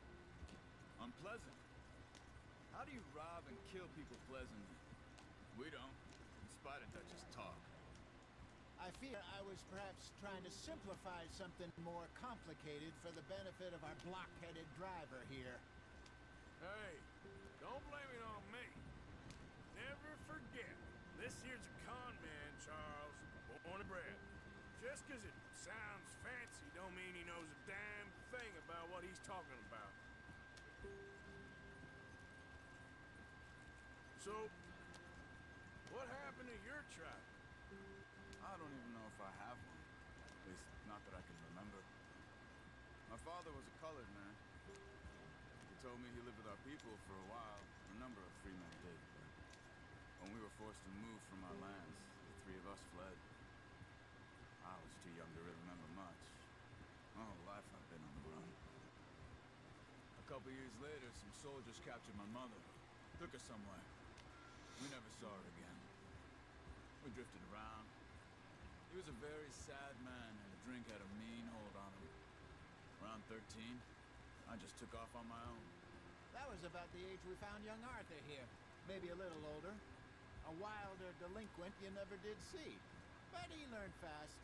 Unpleasant? How do you rob and kill people pleasantly? We don't, in spite of Dutch's talk. I fear I was perhaps trying to simplify something more complicated for the benefit of our block-headed driver here. Hey, don't blame it on me. Never forget, this here's a con man, Charles, born and bred. Just 'cause it sounds fancy don't mean he knows a damn thing about what he's talking about. So, what happened to your tribe? I don't even know if I have one. At least, not that I can remember. My father was a colored man. He told me he lived with our people for a while. A number of free men did. But when we were forced to move from our lands, the three of us fled. I was too young to really remember much. My whole life I've been on the run. A couple years later, some soldiers captured my mother. Took her somewhere. We never saw her again. We drifted around. He was a very sad man, and the drink had a mean hold on him. Around 13, I just took off on my own. That was about the age we found young Arthur here. Maybe a little older. A wilder delinquent you never did see. But he learned fast.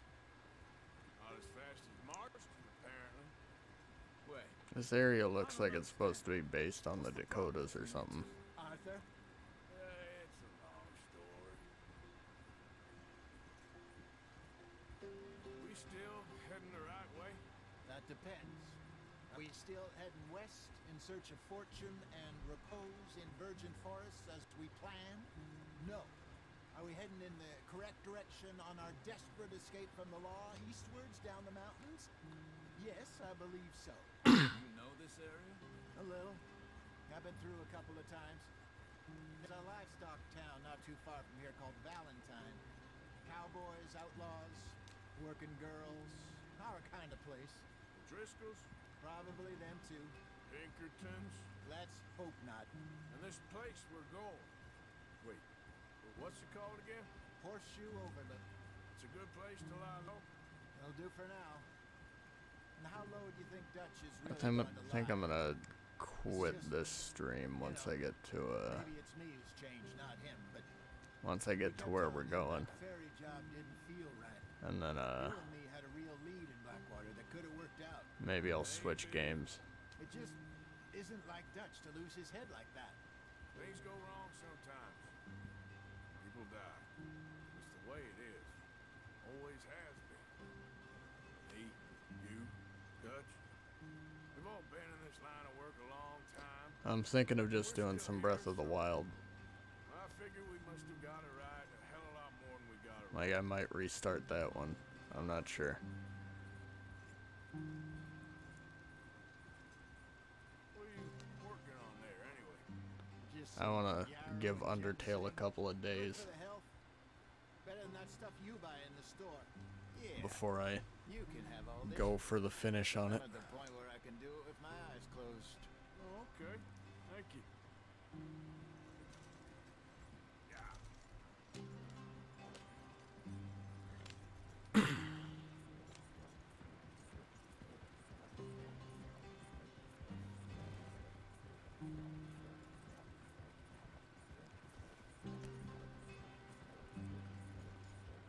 Not as fast as Marston, apparently. Wait, This area looks like it's supposed to be based on the Dakotas or something. Arthur? It's a long story. We still heading the right way? That depends. Are we still heading west in search of fortune and repose in virgin forests as we planned? No. Are we heading in the correct direction on our desperate escape from the law eastwards down the mountains? Yes, I believe so. you know this area? A little. I've been through a couple of times. There's a livestock town not too far from here called Valentine. Cowboys, outlaws, working girls, our kind of place. Driscoll's? Probably them too. Pinkertons? Let's hope not. And this place we're going. Wait, what's it called again? Horseshoe Overlook. It's a good place to lie low. It'll do for now. And how low do you think Dutch is I really going to think lie? I'm gonna quit this stream once I get to Maybe it's me who's changed, not him, but once I get to where we're going, that ferry job didn't feel right. and then You and me had a real lead in Blackwater that could have worked out. maybe I'll switch games. It just isn't like Dutch to lose his head like that. Things go wrong sometimes. People die. It's the way it is. Always has been. Me, you, Dutch. We've all been in this line of work a long time. I'm thinking of just doing some Breath of the Wild. I figure we must have got it right a hell of a lot more than we got it wrong. Like I might restart that one. I'm not sure. What are you working on there, anyway? Just I want to yarrow give and Undertale a ginseng. couple of Good days for the health. Better than that stuff you buy in the store. Yeah, before I you can have all this. go for the finish on I'm it. at the point where I can do it with my eyes closed. Oh, okay. Thank you. Yeah.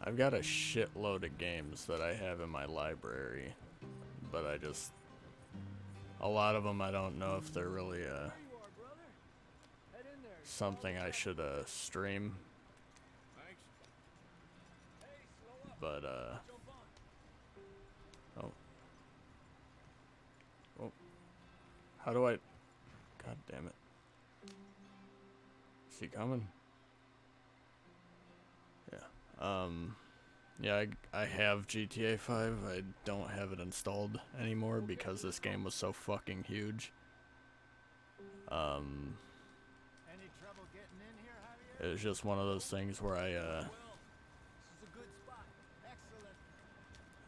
I've got a shitload of games that I have in my library, but a lot of them I don't know if they're really something I should stream, Thanks. but How do I... God damn it. Is he coming? Yeah. Yeah, I have GTA 5. I don't have it installed anymore because this game was so fucking huge. Any trouble getting in here, Javier? It was just one of those things where This is a good spot. Excellent.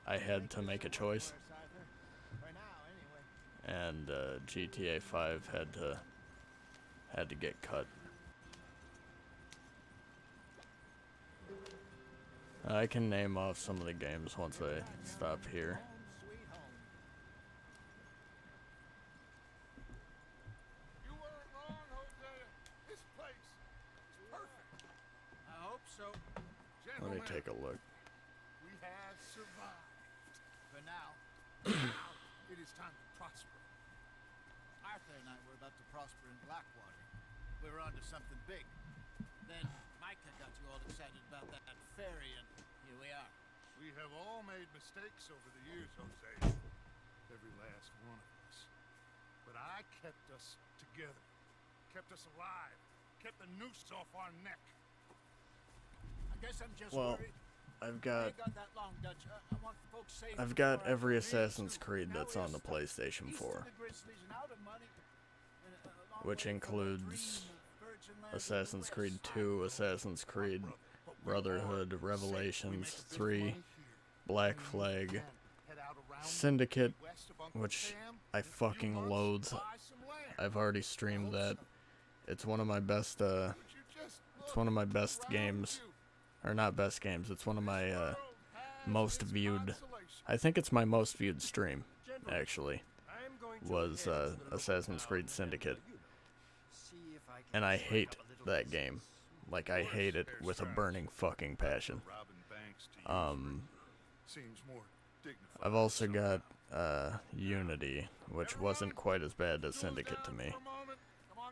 I had to make a choice, For us, Arthur. For now, anyway. and GTA 5 had to get cut. I can name off some of the games once I stop here. Home sweet home. You weren't wrong, Hosea. This place is perfect. I hope so. Let me Gentlemen, take a look. we have survived. For now, Now it is time to prosper. Arthur and I were about to prosper in Blackwater. We were onto something big. Then Micah got you all excited about that ferry, and here we are. We have all made mistakes over the years, Hosea. Every last one of us. But I kept us together. Kept us alive. Kept the noose off our neck. I guess I'm just Well, worried. I've I got ain't got that long, Dutch. I want folks safe. I've got before I every go. Assassin's Creed Now that's we're on the stuck PlayStation east 4, of the Grizzlies and out of money, and a long which way from the includes dream of virgin land Assassin's in the Creed West. 2, Assassin's Creed But we're Brotherhood, all safe. Revelations We make a bit of 3, money here. Black And we Flag, can head out around Syndicate, west of Uncle which Sam I in a few fucking months, loathe. buy some land. I've already streamed I hope that. so. It's one of my best Would you just it's look one of my best around games, you? or not best games. It's one of my This world has most its viewed. consolation. I think it's my most viewed stream, actually, I'm going to was head to the local Assassin's town Creed and, Syndicate. see if I can And I strike hate up a little that business. game. Like, I hate it with a burning fucking passion. Robbing banks to you Um, seems more dignified. I've also got Unity, which wasn't quite as bad as Syndicate to me.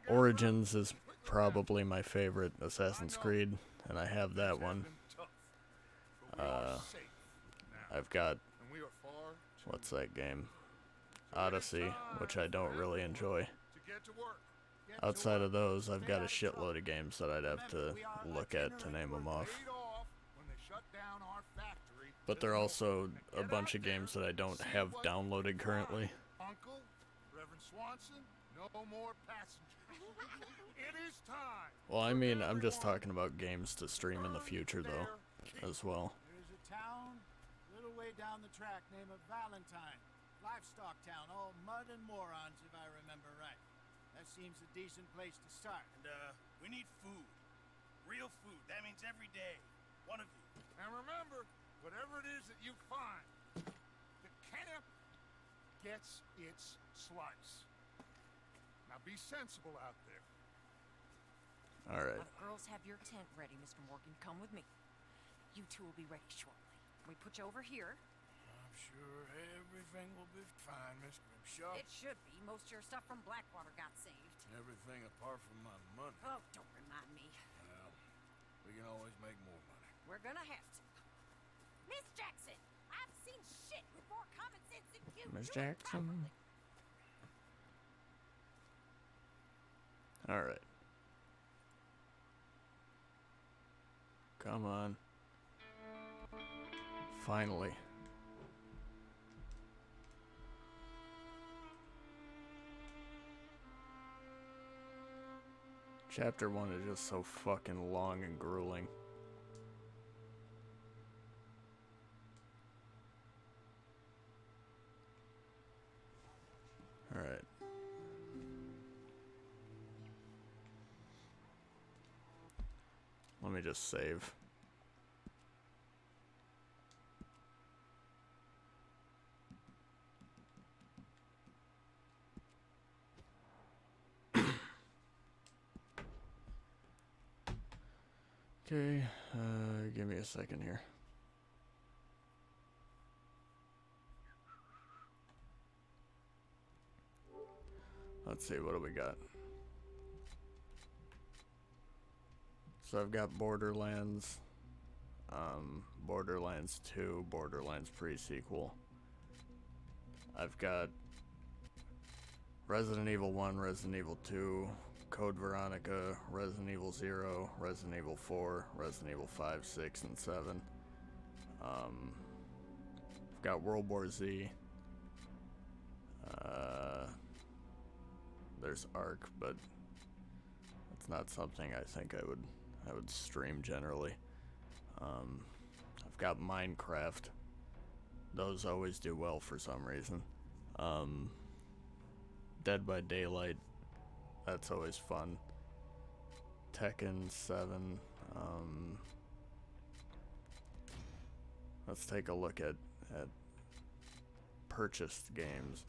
Origins is probably my favorite Assassin's Creed, and I have that one. I've got, what's that game? Odyssey, which I don't really enjoy. Outside of those, I've got a shitload of games that I'd have to look at to name them off. But there are also a bunch of games that I don't have downloaded currently. Uncle, Reverend Swanson, no more passengers. It is time. Well, I mean, I'm just talking about games to stream in the future, though, as well. There's a town a little way down the track named Valentine. Livestock town, all mud and morons, if I remember right. That seems a decent place to start. And, we need food. Real food. That means every day. One of you. And remember, whatever it is that you find, the camp gets its slice. Now be sensible out there. Alright. Now the girls have your tent ready, Mr. Morgan. Come with me. You two will be ready shortly. We put you over here. I'm sure everything will be fine, Miss Grimshaw. It should be. Most of your stuff from Blackwater got saved. Everything apart from my money. Oh, don't remind me. Well, we can always make more money. We're gonna have to. Miss Jackson, I've seen shit with more common sense than you. Miss Do it Jackson. properly. Alright. Come on. Finally. Chapter 1 is just so fucking long and grueling. Alright. Let me just save. Okay, give me a second here. Let's see, what do we got? So I've got Borderlands, Borderlands 2, Borderlands pre-sequel. I've got Resident Evil 1, Resident Evil 2, Code Veronica, Resident Evil 0, Resident Evil 4, Resident Evil 5, 6, and 7. I've got World War Z. There's Ark, but it's not something I think I would stream generally. I've got Minecraft. Those always do well for some reason. Dead by Daylight. That's always fun. Tekken 7. Let's take a look at purchased games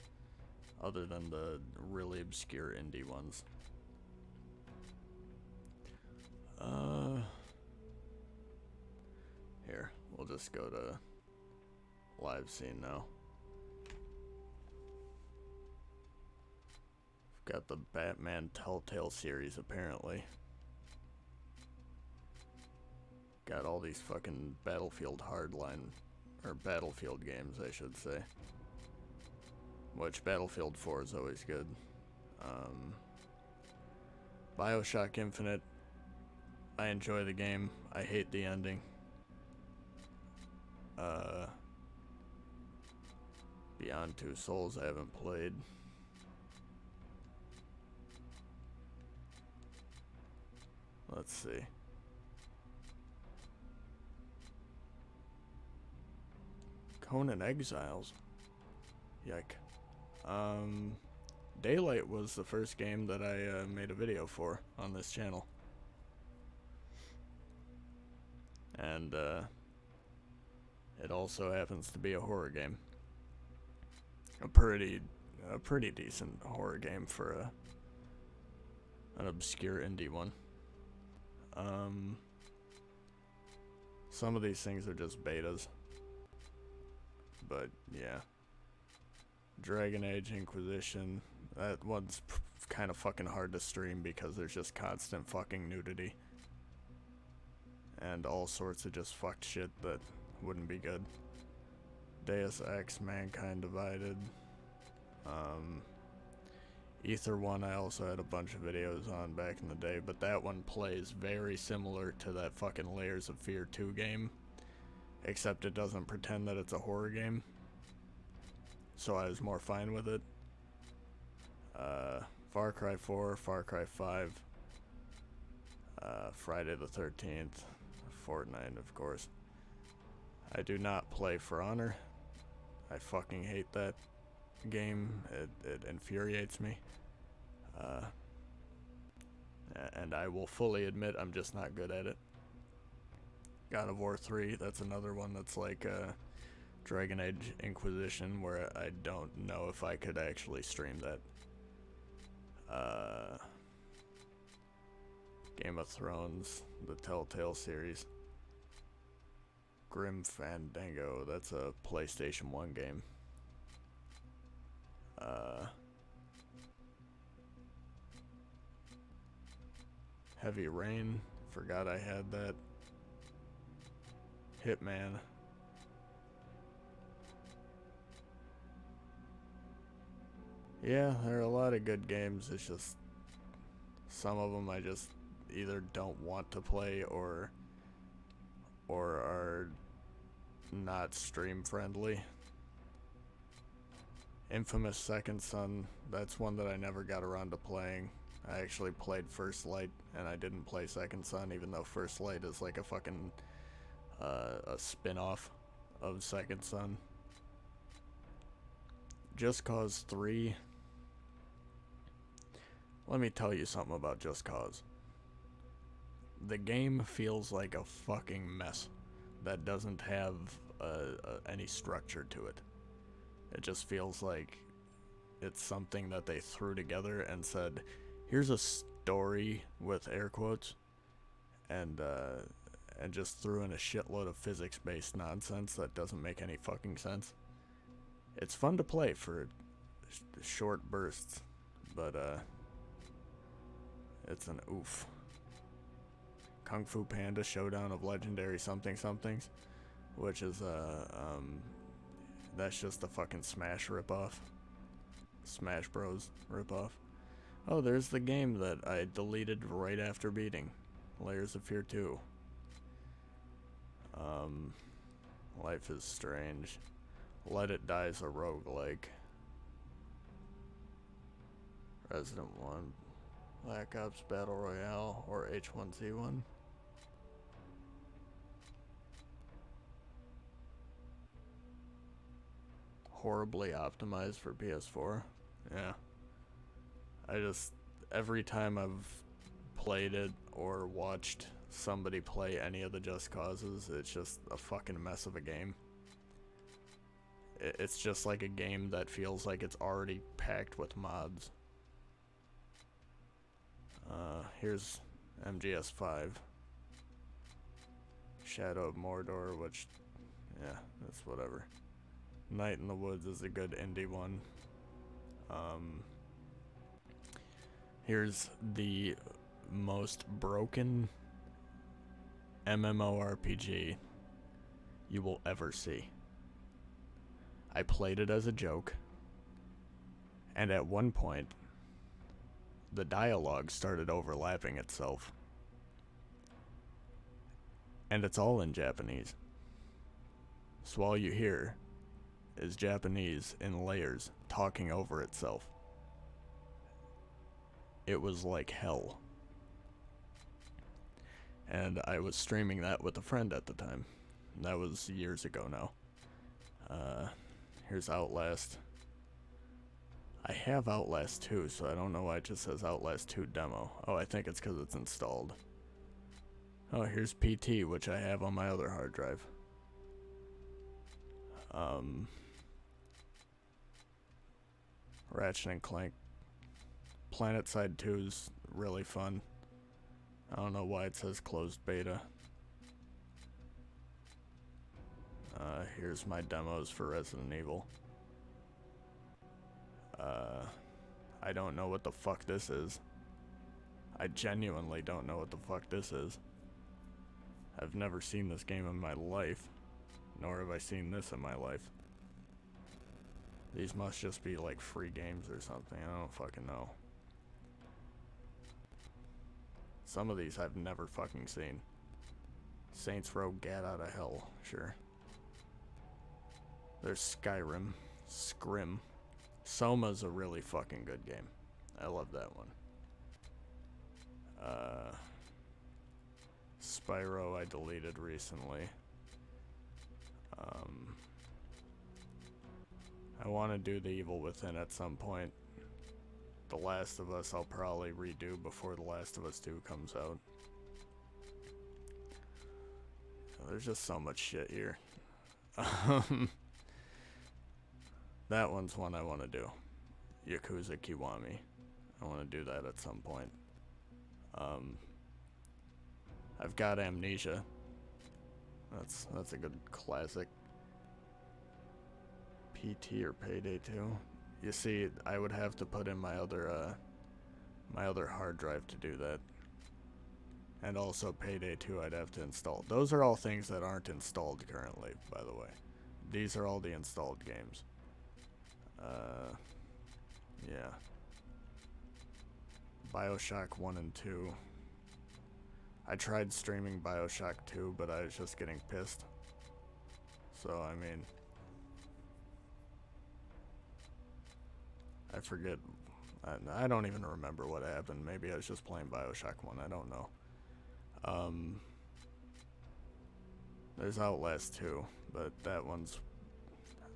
other than the really obscure indie ones. Here, we'll just go to live scene now. Got the Batman Telltale series apparently. Got all these fucking Battlefield Hardline, or Battlefield games I should say. Which Battlefield 4 is always good. BioShock Infinite, I enjoy the game. I hate the ending. Beyond Two Souls I haven't played. Let's see. Conan Exiles. Yike. Daylight was the first game that I made a video for on this channel. And it also happens to be a horror game. A pretty decent horror game for an obscure indie one. Some of these things are just betas. But yeah. Dragon Age Inquisition. That one's kind of fucking hard to stream because there's just constant fucking nudity. And all sorts of just fucked shit that wouldn't be good. Deus Ex, Mankind Divided. Ether 1 I also had a bunch of videos on back in the day, but that one plays very similar to that fucking Layers of Fear 2 game, except it doesn't pretend that it's a horror game, so I was more fine with it. Far Cry 4, Far Cry 5, Friday the 13th, Fortnite of course. I do not play For Honor. I fucking hate that game. It infuriates me. And I will fully admit I'm just not good at it. God of War 3, that's another one that's like Dragon Age Inquisition, where I don't know if I could actually stream that. Game of Thrones, the Telltale series. Grim Fandango, that's a PlayStation 1 game. Heavy Rain, forgot I had that. Hitman. Yeah, there are a lot of good games, it's just some of them I just either don't want to play or are not stream friendly. Infamous Second Son, that's one that I never got around to playing. I actually played First Light and I didn't play Second Son, even though First Light is like a fucking a spin-off of Second Son. Just Cause 3. Let me tell you something about Just Cause. The game feels like a fucking mess that doesn't have any structure to it. It just feels like it's something that they threw together and said, here's a story with air quotes, and just threw in a shitload of physics-based nonsense that doesn't make any fucking sense. It's fun to play for short bursts, but it's an oof. Kung Fu Panda Showdown of Legendary Something Somethings, which is that's just a fucking Smash ripoff. Smash Bros. Ripoff. Oh, there's the game that I deleted right after beating. Layers of Fear 2. Life is Strange. Let It Die's a roguelike. Resident 1. Black Ops Battle Royale or H1Z1. Horribly optimized for PS4. Yeah. Every time I've played it or watched somebody play any of the Just Causes, it's just a fucking mess of a game. It's just like a game that feels like it's already packed with mods. Here's MGS5. Shadow of Mordor, which, yeah, that's whatever. Night in the Woods is a good indie one. Here's the most broken MMORPG you will ever see. I played it as a joke, and at one point, the dialogue started overlapping itself. And it's all in Japanese. So all you hear is Japanese in layers talking over itself. It was like hell. And I was streaming that with a friend at the time. That was years ago now. Here's Outlast. I have Outlast 2, so I don't know why it just says Outlast 2 demo. Oh, I think it's because it's installed. Oh, here's PT, which I have on my other hard drive. Ratchet and Clank. PlanetSide 2's really fun. I don't know why it says closed beta. Here's my demos for Resident Evil. I don't know what the fuck this is. I genuinely don't know what the fuck this is. I've never seen this game in my life, nor have I seen this in my life. These must just be like free games or something, I don't fucking know. Some of these I've never fucking seen. Saints Row Gat Out of Hell, sure. There's Skyrim. Scrim. Soma's a really fucking good game. I love that one. Spyro I deleted recently. I want to do The Evil Within at some point. The Last of Us I'll probably redo before The Last of Us 2 comes out. There's just so much shit here. That one's one I want to do. Yakuza Kiwami. I want to do that at some point. I've got Amnesia. That's a good classic. PT or Payday 2. You see, I would have to put in my other hard drive to do that. And also Payday 2 I'd have to install. Those are all things that aren't installed currently, by the way. These are all the installed games. Yeah. BioShock 1 and 2. I tried streaming BioShock 2, but I was just getting pissed. So, I mean, I forget. I don't even remember what happened. Maybe I was just playing BioShock 1. I don't know. There's Outlast 2, but that one's,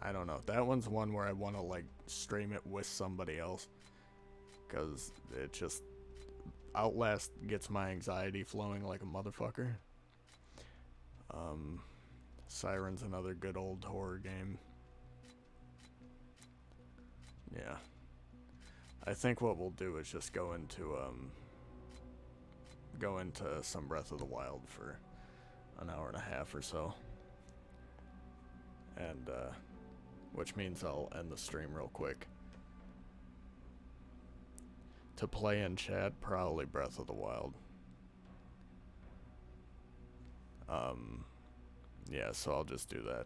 I don't know. That one's one where I want to, like, stream it with somebody else. Because it just, Outlast gets my anxiety flowing like a motherfucker. Siren's another good old horror game. Yeah. I think what we'll do is just go into some Breath of the Wild for an hour and a half or so. And, which means I'll end the stream real quick. To play in chat, probably Breath of the Wild. Yeah, so I'll just do that.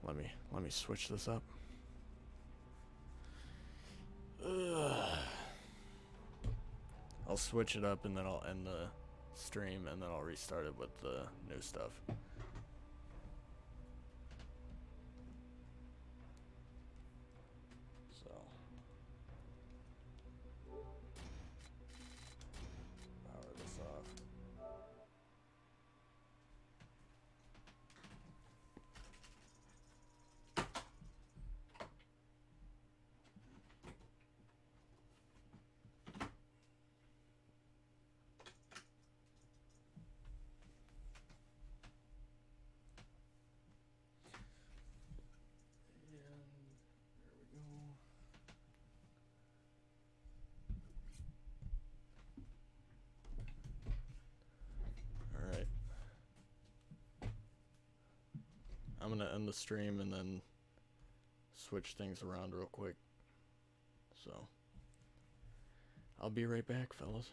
Let me switch this up. I'll switch it up and then I'll end the stream and then I'll restart it with the new stuff. So power this off. Alright. I'm gonna end the stream and then switch things around real quick. So, I'll be right back, fellas.